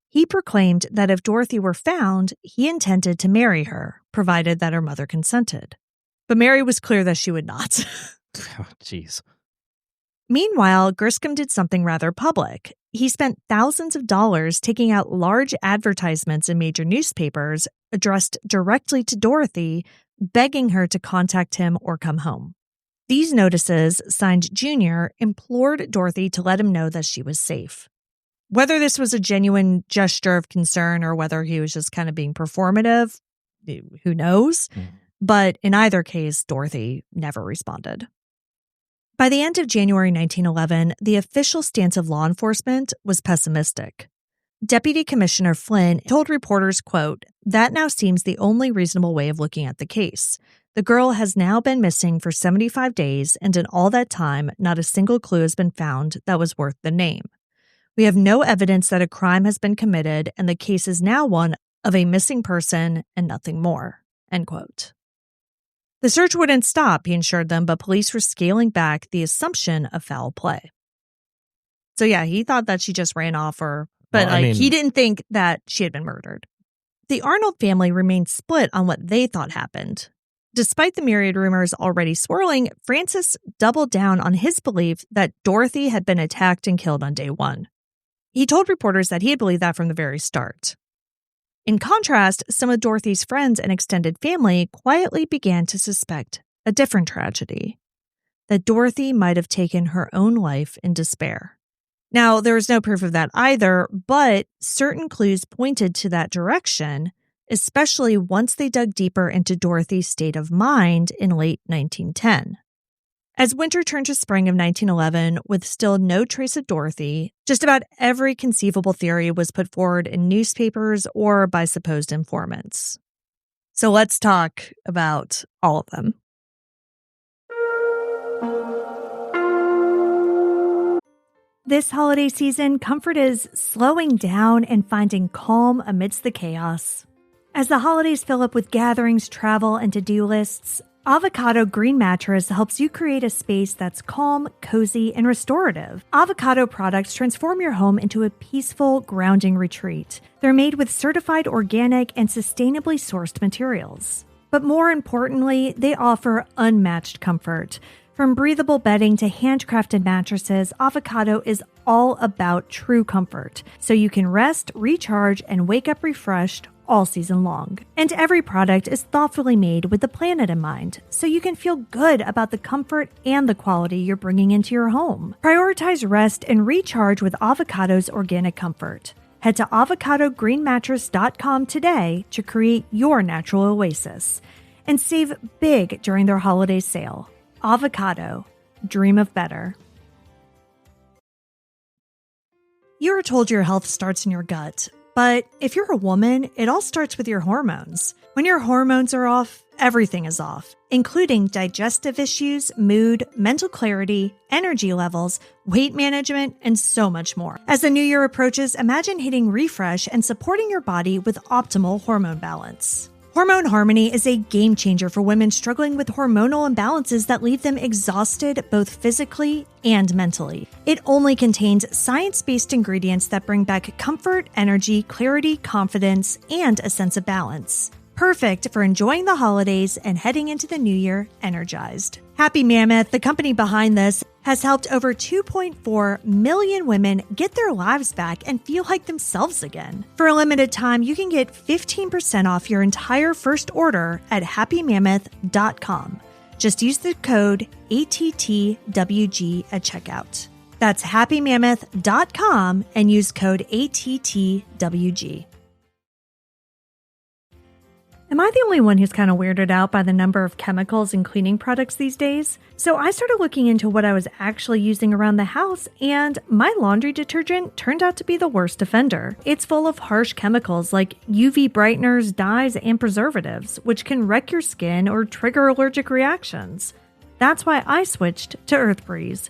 He proclaimed that if Dorothy were found, he intended to marry her, provided that her mother consented. But Mary was clear that she would not. Oh, jeez. Meanwhile, Griscom did something rather public. He spent thousands of dollars taking out large advertisements in major newspapers addressed directly to Dorothy, begging her to contact him or come home. These notices, signed Junior, implored Dorothy to let him know that she was safe. Whether this was a genuine gesture of concern or whether he was just kind of being performative, who knows? But in either case, Dorothy never responded. By the end of January 1911, the official stance of law enforcement was pessimistic. Deputy Commissioner Flynn told reporters, quote, that now seems the only reasonable way of looking at the case. The girl has now been missing for 75 days, and in all that time, not a single clue has been found that was worth the name. We have no evidence that a crime has been committed, and the case is now one of a missing person and nothing more, end quote. The search wouldn't stop, he assured them, but police were scaling back the assumption of foul play. So yeah, he thought that she just ran off he didn't think that she had been murdered. The Arnold family remained split on what they thought happened. Despite the myriad rumors already swirling, Francis doubled down on his belief that Dorothy had been attacked and killed on day one. He told reporters that he had believed that from the very start. In contrast, some of Dorothy's friends and extended family quietly began to suspect a different tragedy, that Dorothy might have taken her own life in despair. Now, there was no proof of that either, but certain clues pointed to that direction, especially once they dug deeper into Dorothy's state of mind in late 1910. As winter turned to spring of 1911, with still no trace of Dorothy, just about every conceivable theory was put forward in newspapers or by supposed informants. So let's talk about all of them. This holiday season, comfort is slowing down and finding calm amidst the chaos. As the holidays fill up with gatherings, travel, and to-do lists, Avocado Green Mattress helps you create a space that's calm, cozy, and restorative. Avocado products transform your home into a peaceful, grounding retreat. They're made with certified organic and sustainably sourced materials. But more importantly, they offer unmatched comfort. From breathable bedding to handcrafted mattresses, Avocado is all about true comfort, so you can rest, recharge, and wake up refreshed all season long. And every product is thoughtfully made with the planet in mind, so you can feel good about the comfort and the quality you're bringing into your home. Prioritize rest and recharge with Avocado's organic comfort. Head to avocadogreenmattress.com today to create your natural oasis and save big during their holiday sale. Avocado. Dream of better. You are told your health starts in your gut. But if you're a woman, it all starts with your hormones. When your hormones are off, everything is off, including digestive issues, mood, mental clarity, energy levels, weight management, and so much more. As the new year approaches, imagine hitting refresh and supporting your body with optimal hormone balance. Hormone Harmony is a game changer for women struggling with hormonal imbalances that leave them exhausted both physically and mentally. It only contains science-based ingredients that bring back comfort, energy, clarity, confidence, and a sense of balance. Perfect for enjoying the holidays and heading into the new year energized. Happy Mammoth, the company behind this, has helped over 2.4 million women get their lives back and feel like themselves again. For a limited time, you can get 15% off your entire first order at happymammoth.com. Just use the code ATTWG at checkout. That's happymammoth.com and use code ATTWG. Am I the only one who's kind of weirded out by the number of chemicals in cleaning products these days? So I started looking into what I was actually using around the house, and my laundry detergent turned out to be the worst offender. It's full of harsh chemicals like UV brighteners, dyes, and preservatives, which can wreck your skin or trigger allergic reactions. That's why I switched to EarthBreeze.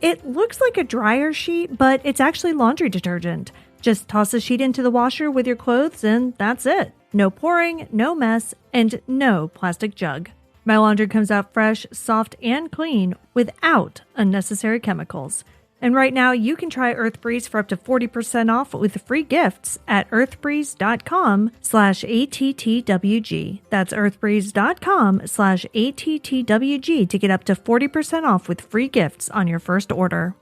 It looks like a dryer sheet, but it's actually laundry detergent. Just toss a sheet into the washer with your clothes and that's it. No pouring, no mess, and no plastic jug. My laundry comes out fresh, soft, and clean without unnecessary chemicals. And right now, you can try EarthBreeze for up to 40% off with free gifts at earthbreeze.com/ATTWG. That's earthbreeze.com/ATTWG to get up to 40% off with free gifts on your first order.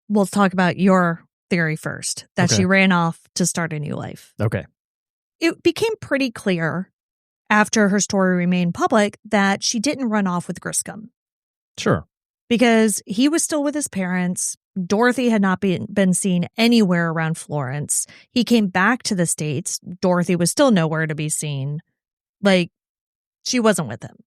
We'll talk about your theory first, that she ran off to start a new life. Okay. It became pretty clear after her story remained public that she didn't run off with Griscom. Sure. Because he was still with his parents. Dorothy had not been seen anywhere around Florence. He came back to the States. Dorothy was still nowhere to be seen. Like, she wasn't with him.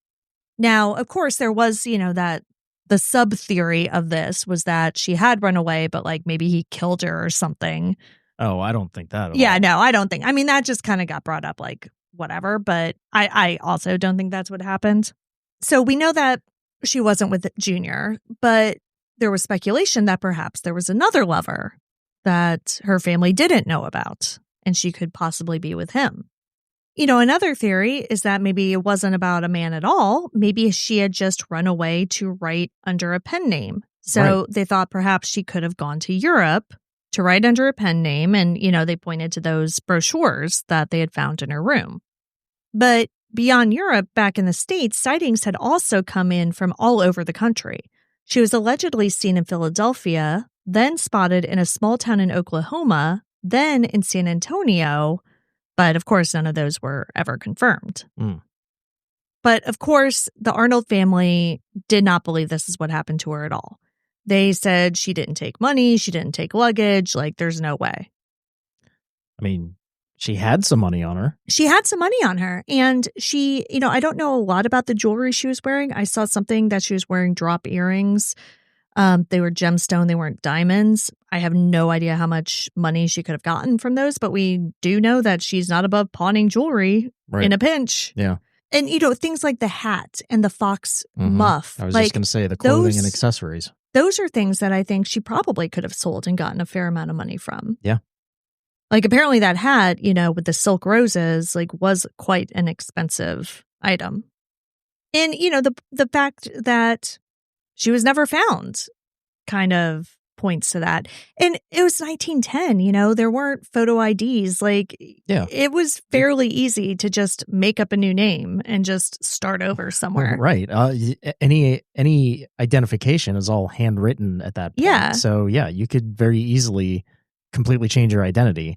Now, of course, there was, that the sub theory of this was that she had run away, but like maybe he killed her or something. Oh, I don't think that at Yeah, all. no, I don't think. I mean, that just kind of got brought up like whatever, but I also don't think that's what happened. So we know that she wasn't with Junior, but there was speculation that perhaps there was another lover that her family didn't know about, and she could possibly be with him. Another theory is that maybe it wasn't about a man at all. Maybe she had just run away to write under a pen name. So They thought perhaps she could have gone to Europe to write under a pen name. And, they pointed to those brochures that they had found in her room. But beyond Europe, back in the States, sightings had also come in from all over the country. She was allegedly seen in Philadelphia, then spotted in a small town in Oklahoma, then in San Antonio. But of course, none of those were ever confirmed. But of course, the Arnold family did not believe this is what happened to her at all. They said she didn't take money, she didn't take luggage, like there's no way. I mean, she had some money on her. She had some money on her. And she, I don't know a lot about the jewelry she was wearing. I saw something that she was wearing drop earrings. They were gemstone. They weren't diamonds. I have no idea how much money she could have gotten from those, but we do know that she's not above pawning jewelry in a pinch. Yeah. And, things like the hat and the fox muff. I was just going to say the clothing and accessories. Those are things that I think she probably could have sold and gotten a fair amount of money from. Yeah. Like apparently that hat, with the silk roses, like was quite an expensive item. And, the fact that she was never found kind of points to that. And it was 1910, there weren't photo IDs. Like, it was fairly easy to just make up a new name and just start over somewhere. Right. Any identification is all handwritten at that point. Yeah. So, you could very easily completely change your identity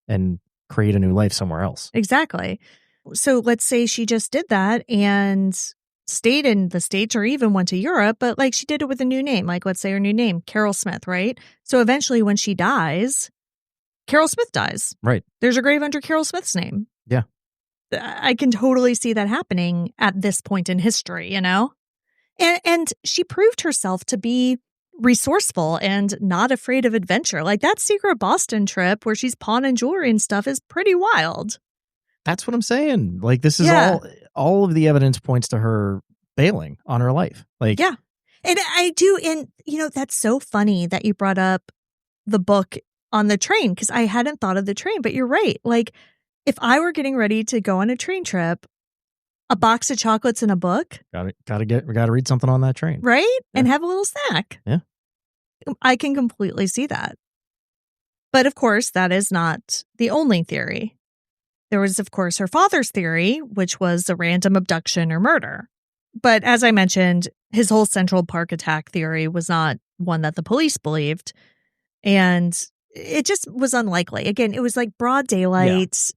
and create a new life somewhere else. Exactly. So let's say she just did that and stayed in the States or even went to Europe, but like she did it with a new name. Like let's say her new name, Carol Smith, right? So eventually when she dies, Carol Smith dies. Right. There's a grave under Carol Smith's name. Yeah. I can totally see that happening at this point in history, And she proved herself to be resourceful and not afraid of adventure. Like that secret Boston trip where she's pawning jewelry and stuff is pretty wild. That's what I'm saying. Like this is all of the evidence points to her bailing on her life. Like, yeah. And I do. And, that's so funny that you brought up the book on the train because I hadn't thought of the train, but you're right. Like if I were getting ready to go on a train trip, a box of chocolates and a book. Gotta read something on that train. Right? Yeah. And have a little snack. Yeah. I can completely see that. But of course, that is not the only theory. There was, of course, her father's theory, which was a random abduction or murder. But as I mentioned, his whole Central Park attack theory was not one that the police believed. And it just was unlikely. Again, it was like broad daylight.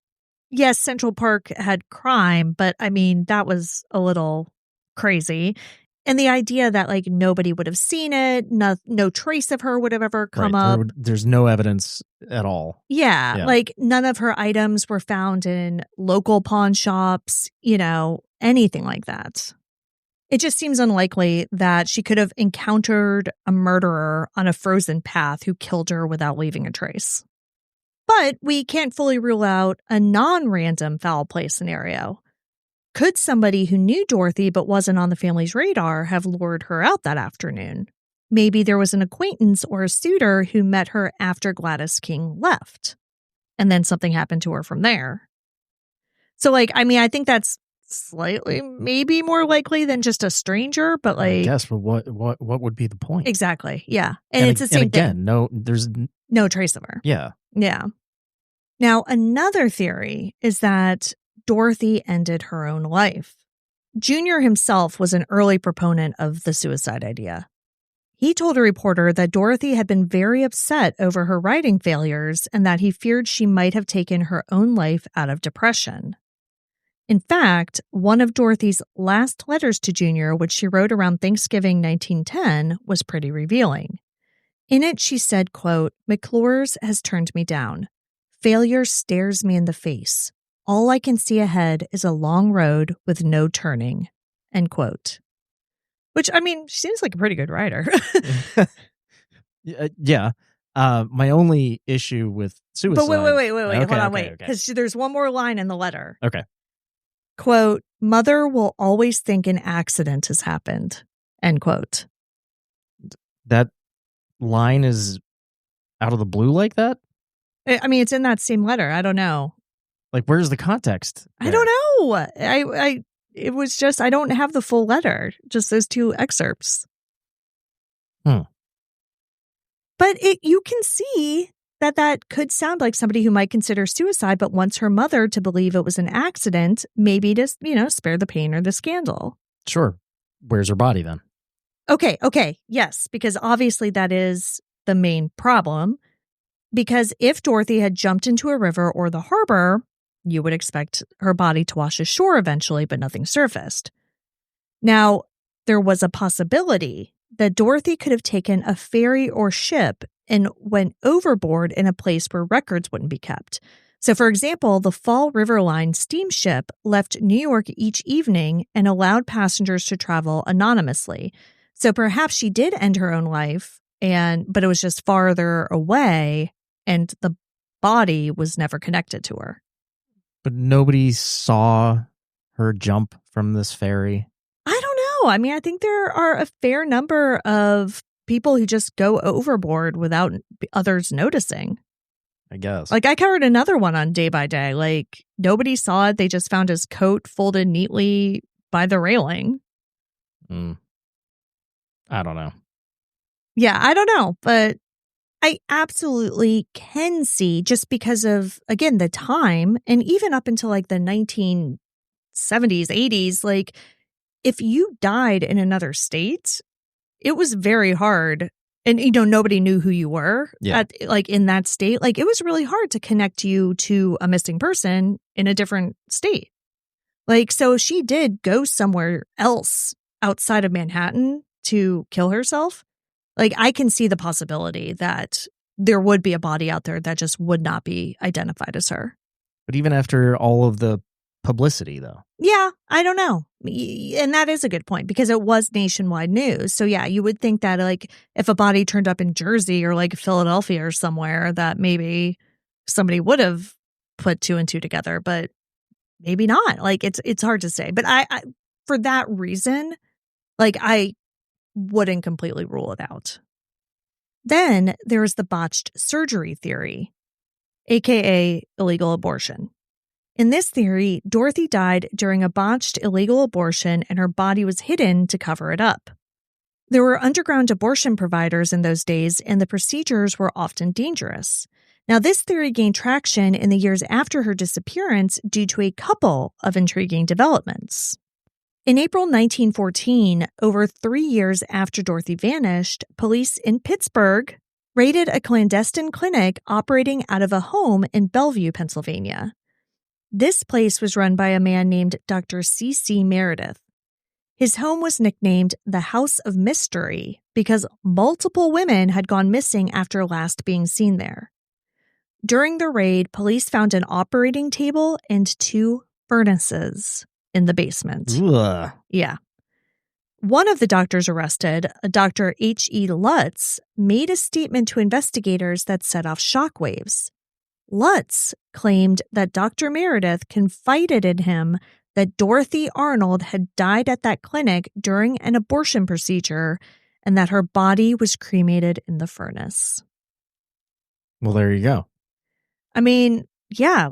Yeah. Yes, Central Park had crime, but I mean, that was a little crazy. And the idea that like nobody would have seen it, no trace of her would have ever come up. There's no evidence at all. Yeah, like none of her items were found in local pawn shops, anything like that. It just seems unlikely that she could have encountered a murderer on a frozen path who killed her without leaving a trace. But we can't fully rule out a non-random foul play scenario. Could somebody who knew Dorothy but wasn't on the family's radar have lured her out that afternoon? Maybe there was an acquaintance or a suitor who met her after Gladys King left, and then something happened to her from there. So, I think that's slightly maybe more likely than just a stranger, but I guess, but what would be the point? Exactly, yeah. And it's the same thing. There's no trace of her. Yeah. Yeah. Now, another theory is that Dorothy ended her own life. Junior himself was an early proponent of the suicide idea. He told a reporter that Dorothy had been very upset over her writing failures and that he feared she might have taken her own life out of depression. In fact, one of Dorothy's last letters to Junior, which she wrote around Thanksgiving 1910, was pretty revealing. In it, she said, quote, "McClure's has turned me down. Failure stares me in the face. All I can see ahead is a long road with no turning," end quote. Which, she seems like a pretty good writer. Yeah. My only issue with suicide... But wait. Okay, Hold on, wait. Because there's one more line in the letter. Okay. Quote, "Mother will always think an accident has happened," end quote. That line is out of the blue like that? It's in that same letter. I don't know. Like, where's the context there? I don't know. It was just, I don't have the full letter, just those two excerpts. But you can see that could sound like somebody who might consider suicide, but wants her mother to believe it was an accident, maybe to, spare the pain or the scandal. Sure. Where's her body then? Okay. Yes, because obviously that is the main problem. Because if Dorothy had jumped into a river or the harbor, you would expect her body to wash ashore eventually, but nothing surfaced. Now, there was a possibility that Dorothy could have taken a ferry or ship and went overboard in a place where records wouldn't be kept. So, for example, the Fall River Line steamship left New York each evening and allowed passengers to travel anonymously. So perhaps she did end her own life, but it was just farther away, and the body was never connected to her. But nobody saw her jump from this ferry? I don't know. I think there are a fair number of people who just go overboard without others noticing. I guess. I covered another one on Day by Day. Nobody saw it. They just found his coat folded neatly by the railing. I don't know. Yeah, I don't know. But I absolutely can see, just because of, again, the time, and even up until the 1970s, 80s, if you died in another state, it was very hard. And, nobody knew who you were in that state. It was really hard to connect you to a missing person in a different state. So she did go somewhere else outside of Manhattan to kill herself. I can see the possibility that there would be a body out there that just would not be identified as her. But even after all of the publicity, though. Yeah, I don't know. And that is a good point, because it was nationwide news. So, yeah, you would think that if a body turned up in Jersey or Philadelphia or somewhere, that maybe somebody would have put two and two together, but maybe not. It's hard to say. But I for that reason, I wouldn't completely rule it out. Then there's the botched surgery theory, aka illegal abortion. In this theory, Dorothy died during a botched illegal abortion and her body was hidden to cover it up. There were underground abortion providers in those days, and the procedures were often dangerous. Now, this theory gained traction in the years after her disappearance due to a couple of intriguing developments. In April 1914, over 3 years after Dorothy vanished, police in Pittsburgh raided a clandestine clinic operating out of a home in Bellevue, Pennsylvania. This place was run by a man named Dr. C.C. Meredith. His home was nicknamed the House of Mystery because multiple women had gone missing after last being seen there. During the raid, police found an operating table and 2 furnaces in the basement. Ugh. Yeah. One of the doctors arrested, a Dr. H.E. Lutz, made a statement to investigators that set off shockwaves. Lutz claimed that Dr. Meredith confided in him that Dorothy Arnold had died at that clinic during an abortion procedure and that her body was cremated in the furnace. Well, there you go. I mean, yeah,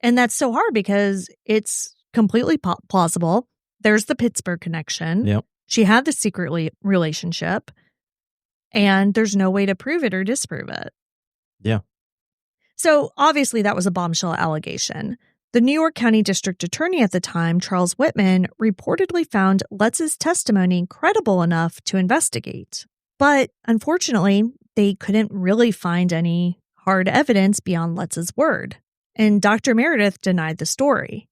and that's so hard because it's completely plausible. There's the Pittsburgh connection. Yep. She had the secret relationship, and there's no way to prove it or disprove it. Yeah. So obviously that was a bombshell allegation. The New York County District Attorney at the time, Charles Whitman, reportedly found Lutz's testimony credible enough to investigate. But unfortunately, they couldn't really find any hard evidence beyond Lutz's word. And Dr. Meredith denied the story.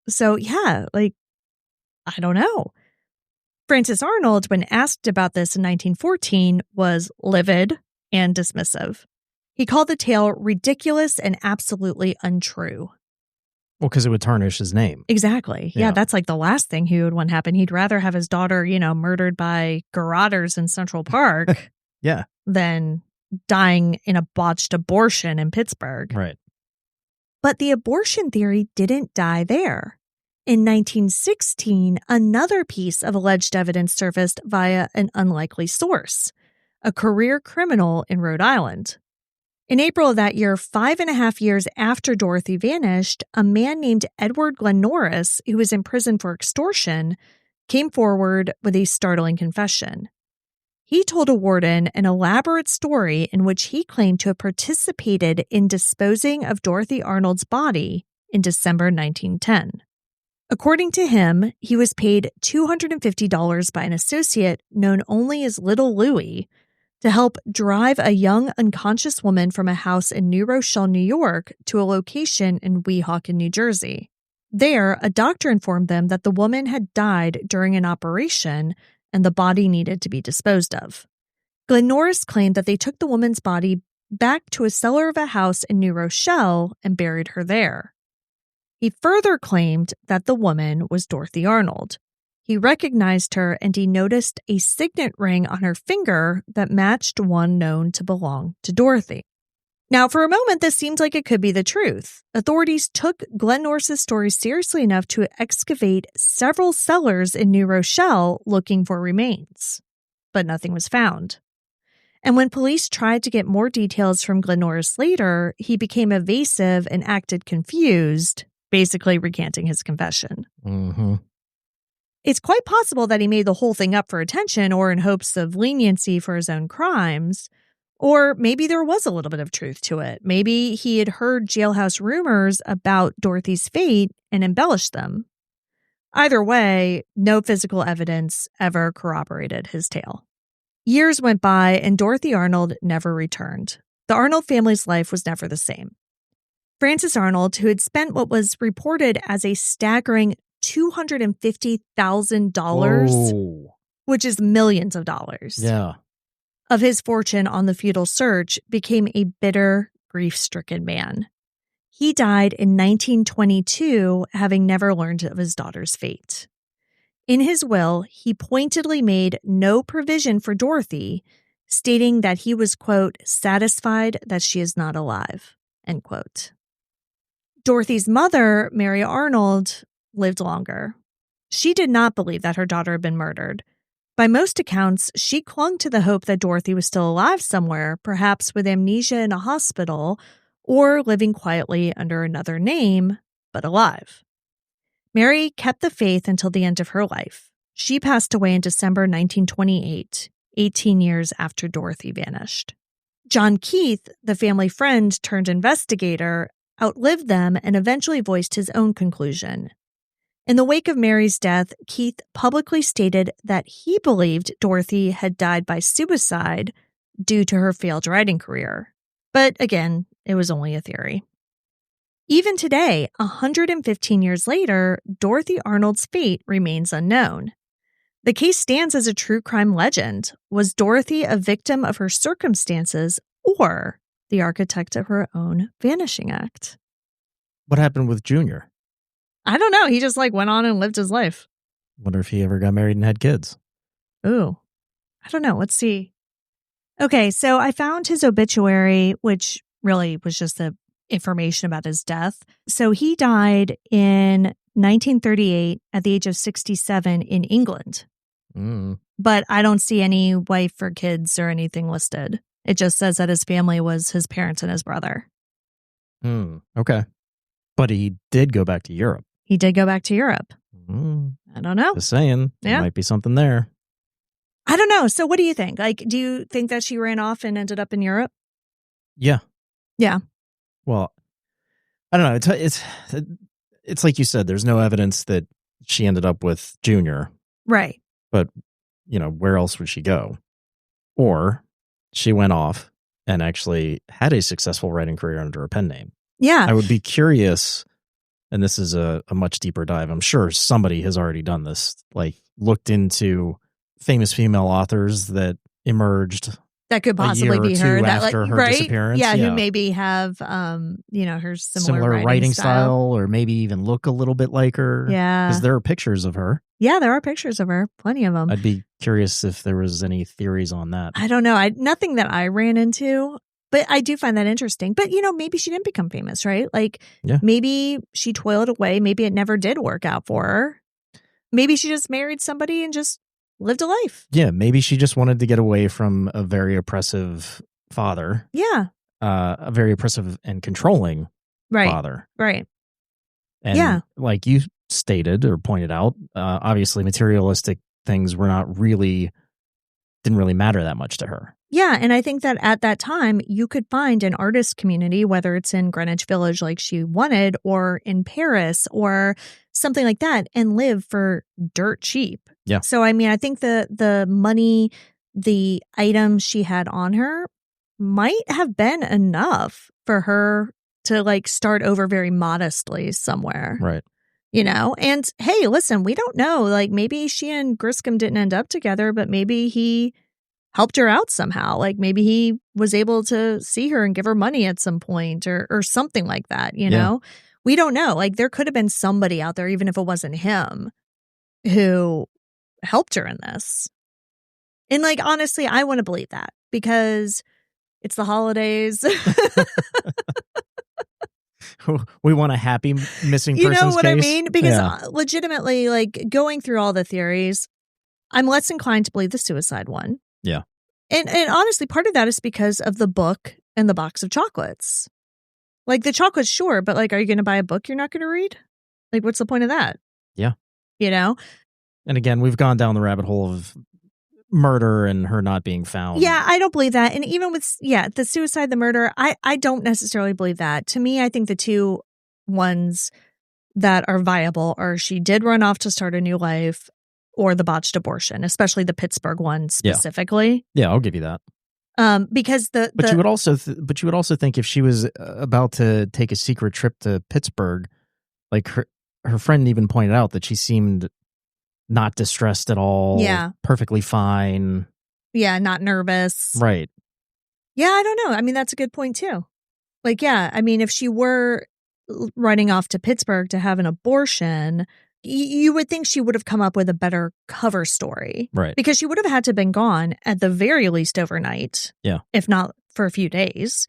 So yeah, I don't know. Francis Arnold, when asked about this in 1914, was livid and dismissive. He called the tale ridiculous and absolutely untrue. Well, because it would tarnish his name. Exactly. Yeah, that's the last thing he would want happen. He'd rather have his daughter, murdered by garrotters in Central Park Yeah. than dying in a botched abortion in Pittsburgh. Right. But the abortion theory didn't die there. In 1916, another piece of alleged evidence surfaced via an unlikely source, a career criminal in Rhode Island. In April of that year, 5.5 years after Dorothy vanished, a man named Edward Glenn Norris, who was in prison for extortion, came forward with a startling confession. He told a warden an elaborate story in which he claimed to have participated in disposing of Dorothy Arnold's body in December 1910. According to him, he was paid $250 by an associate known only as Little Louie to help drive a young unconscious woman from a house in New Rochelle, New York, to a location in Weehawken, New Jersey. There, a doctor informed them that the woman had died during an operation and the body needed to be disposed of. Glenn Norris claimed that they took the woman's body back to a cellar of a house in New Rochelle and buried her there. He further claimed that the woman was Dorothy Arnold. He recognized her and he noticed a signet ring on her finger that matched one known to belong to Dorothy. Now, for a moment, this seemed like it could be the truth. Authorities took Glenn Norris's story seriously enough to excavate several cellars in New Rochelle looking for remains, but nothing was found. And when police tried to get more details from Glenn Norris later, he became evasive and acted confused, basically recanting his confession. Mm-hmm. It's quite possible that he made the whole thing up for attention or in hopes of leniency for his own crimes. Or maybe there was a little bit of truth to it. Maybe he had heard jailhouse rumors about Dorothy's fate and embellished them. Either way, no physical evidence ever corroborated his tale. Years went by and Dorothy Arnold never returned. The Arnold family's life was never the same. Francis Arnold, who had spent what was reported as a staggering $250,000, which is millions of dollars. Yeah. Of his fortune on the futile search, became a bitter, grief-stricken man. He died in 1922, having never learned of his daughter's fate. In his will, he pointedly made no provision for Dorothy, stating that he was, quote, satisfied that she is not alive, end quote. Dorothy's mother, Mary Arnold, lived longer. She did not believe that her daughter had been murdered. By most accounts, she clung to the hope that Dorothy was still alive somewhere, perhaps with amnesia in a hospital, or living quietly under another name, but alive. Mary kept the faith until the end of her life. She passed away in December 1928, 18 years after Dorothy vanished. John Keith, the family friend turned investigator, outlived them and eventually voiced his own conclusion. In the wake of Mary's death, Keith publicly stated that he believed Dorothy had died by suicide due to her failed writing career. But again, it was only a theory. Even today, 115 years later, Dorothy Arnold's fate remains unknown. The case stands as a true crime legend. Was Dorothy a victim of her circumstances or the architect of her own vanishing act? What happened with Junior? I don't know. He just went on and lived his life. Wonder if he ever got married and had kids. Ooh, I don't know. Let's see. Okay, so I found his obituary, which really was just the information about his death. So he died in 1938 at the age of 67 in England. But I don't see any wife or kids or anything listed. It just says that his family was his parents and his brother. Okay. But he did go back to Europe. He did go back to Europe. I don't know. Just saying. There might be something there. I don't know. So what do you think? Do you think that she ran off and ended up in Europe? Yeah. Yeah. Well, I don't know. It's like you said, there's no evidence that she ended up with Junior. Right. But, where else would she go? Or she went off and actually had a successful writing career under a pen name. Yeah. I would be curious, and this is a much deeper dive. I'm sure somebody has already done this, looked into famous female authors that emerged that could possibly be her after her disappearance. Yeah, who maybe have her similar writing style, or maybe even look a little bit like her. Yeah, because there are pictures of her. Yeah, there are pictures of her, plenty of them. I'd be curious if there was any theories on that. I don't know. Nothing that I ran into, but I do find that interesting. But maybe she didn't become famous, right? Maybe she toiled away. Maybe it never did work out for her. Maybe she just married somebody and just lived a life. Yeah, maybe she just wanted to get away from a very oppressive father. Yeah. A very oppressive and controlling father. Right. And like you stated or pointed out, obviously materialistic things didn't really matter that much to her. Yeah, and I think that at that time, you could find an artist community, whether it's in Greenwich Village like she wanted, or in Paris, or something like that, and live for dirt cheap. Yeah. So, I think the money, the items she had on her might have been enough for her to start over very modestly somewhere. Right. And hey, listen, we don't know. Maybe she and Griscom didn't end up together, but maybe he helped her out somehow. Maybe he was able to see her and give her money at some point or something like that, know? We don't know. There could have been somebody out there, even if it wasn't him, who helped her in this. And honestly, I want to believe that because it's the holidays. We want a happy missing persons You know what case. I mean? Because legitimately, going through all the theories, I'm less inclined to believe the suicide one. Yeah. And honestly, part of that is because of the book and the box of chocolates. The chocolates, sure, but are you going to buy a book you're not going to read? What's the point of that? Yeah. And again, we've gone down the rabbit hole of murder and her not being found. Yeah, I don't believe that. And even with, the suicide, the murder, I don't necessarily believe that. To me, I think the two ones that are viable are she did run off to start a new life, or the botched abortion, especially the Pittsburgh one specifically. Yeah, I'll give you that. Because but you would also think if she was about to take a secret trip to Pittsburgh, her friend even pointed out that she seemed not distressed at all. Yeah, perfectly fine. Yeah, not nervous. Right. Yeah, I don't know. That's a good point too. If she were running off to Pittsburgh to have an abortion, you would think she would have come up with a better cover story. Right. Because she would have had to have been gone at the very least overnight. Yeah. If not for a few days.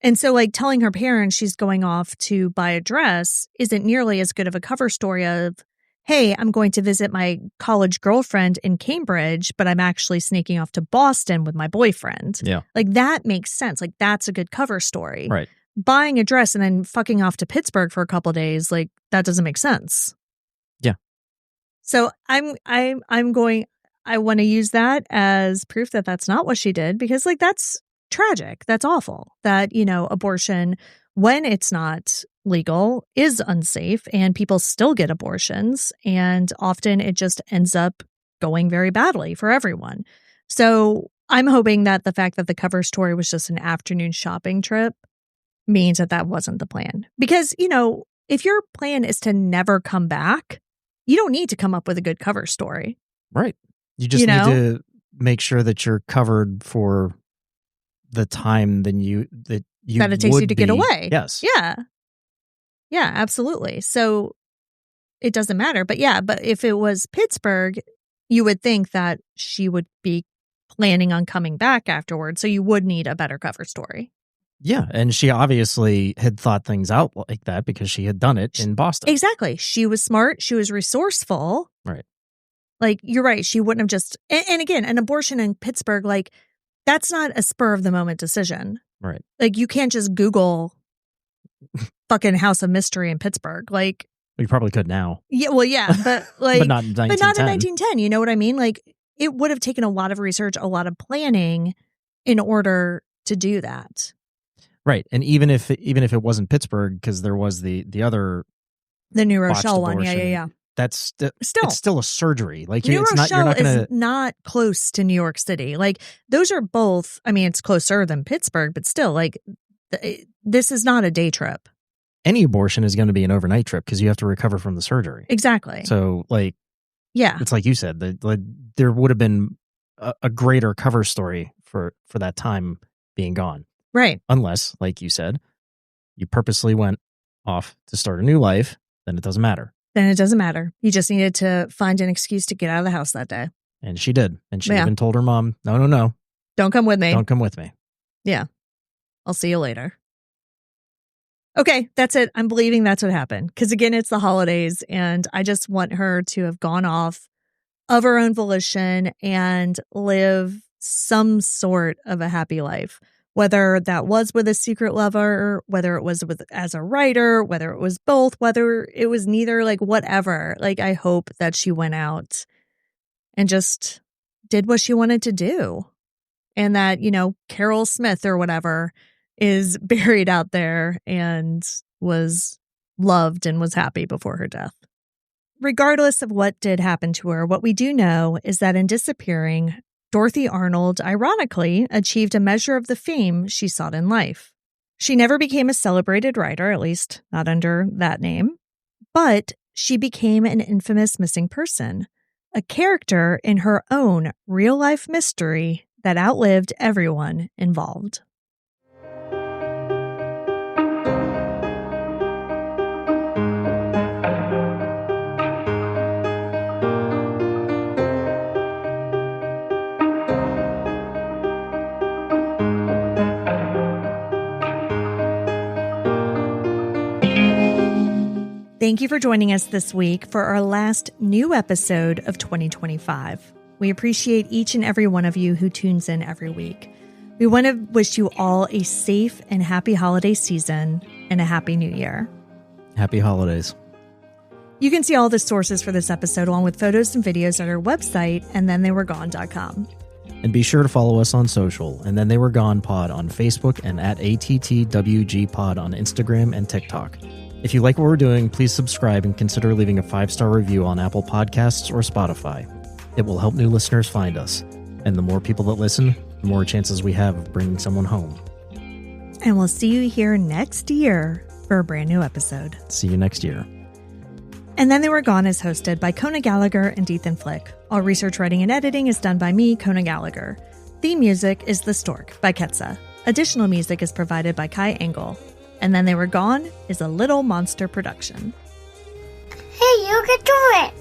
And so telling her parents she's going off to buy a dress isn't nearly as good of a cover story of, hey, I'm going to visit my college girlfriend in Cambridge, but I'm actually sneaking off to Boston with my boyfriend. Yeah. That makes sense. That's a good cover story. Right. Buying a dress and then fucking off to Pittsburgh for a couple of days, that doesn't make sense. Yeah. So I want to use that as proof that that's not what she did, because that's tragic. That's awful that, abortion, when it's not legal, is unsafe and people still get abortions. And often it just ends up going very badly for everyone. So I'm hoping that the fact that the cover story was just an afternoon shopping trip means that that wasn't the plan. Because, if your plan is to never come back, you don't need to come up with a good cover story. Right. You just need to make sure that you're covered for the time that it takes you to get away. Yes. Yeah. Yeah, absolutely. So it doesn't matter. But if it was Pittsburgh, you would think that she would be planning on coming back afterwards. So you would need a better cover story. Yeah. And she obviously had thought things out like that because she had done it in Boston. Exactly. She was smart. She was resourceful. Right. Like, you're right. She wouldn't have just, and again, an abortion in Pittsburgh, like, that's not a spur of the moment decision. Right. Like, you can't just Google fucking House of Mystery in Pittsburgh. Like, you probably could now. Yeah, well, yeah, but like, but not in 1910. But not in 1910. You know what I mean? Like, it would have taken a lot of research, a lot of planning in order to do that. Right. And even if it wasn't Pittsburgh, because there was the New Rochelle one. Yeah. That's it's still a surgery. Like, New it's Rochelle not, you're not gonna... is not close to New York City. Like, those are both, I mean, it's closer than Pittsburgh, but still, like, this is not a day trip. Any abortion is going to be an overnight trip because you have to recover from the surgery. Exactly. So, like, yeah, it's like you said, there would have been a greater cover story for that time being gone. Right. Unless, like you said, you purposely went off to start a new life, then it doesn't matter. Then it doesn't matter. You just needed to find an excuse to get out of the house that day. And she did. And she even told her mom, no. Don't come with me. Don't come with me. Yeah. I'll see you later. Okay, that's it. I'm believing that's what happened. Because again, it's the holidays, and I just want her to have gone off of her own volition and live some sort of a happy life. Whether that was with a secret lover, whether it was as a writer, whether it was both, whether it was neither, like, whatever. Like, I hope that she went out and just did what she wanted to do. And that, Carol Smith or whatever is buried out there and was loved and was happy before her death. Regardless of what did happen to her, what we do know is that in disappearing, Dorothy Arnold, ironically, achieved a measure of the fame she sought in life. She never became a celebrated writer, at least not under that name, but she became an infamous missing person, a character in her own real-life mystery that outlived everyone involved. Thank you for joining us this week for our last new episode of 2025. We appreciate each and every one of you who tunes in every week. We want to wish you all a safe and happy holiday season and a happy new year. Happy holidays. You can see all the sources for this episode along with photos and videos at our website, andthentheywegone.com. And be sure to follow us on social, and Then They Were Gone Pod on Facebook and at ATTWG Pod on Instagram and TikTok. If you like what we're doing, please subscribe and consider leaving a 5-star review on Apple Podcasts or Spotify. It will help new listeners find us. And the more people that listen, the more chances we have of bringing someone home. And we'll see you here next year for a brand new episode. See you next year. And Then They Were Gone is hosted by Kona Gallagher and Ethan Flick. All research, writing, and editing is done by me, Kona Gallagher. Theme music is The Stork by Ketsa. Additional music is provided by Kai Engel. And Then They Were Gone is a Little Monster production. Hey, you can do it!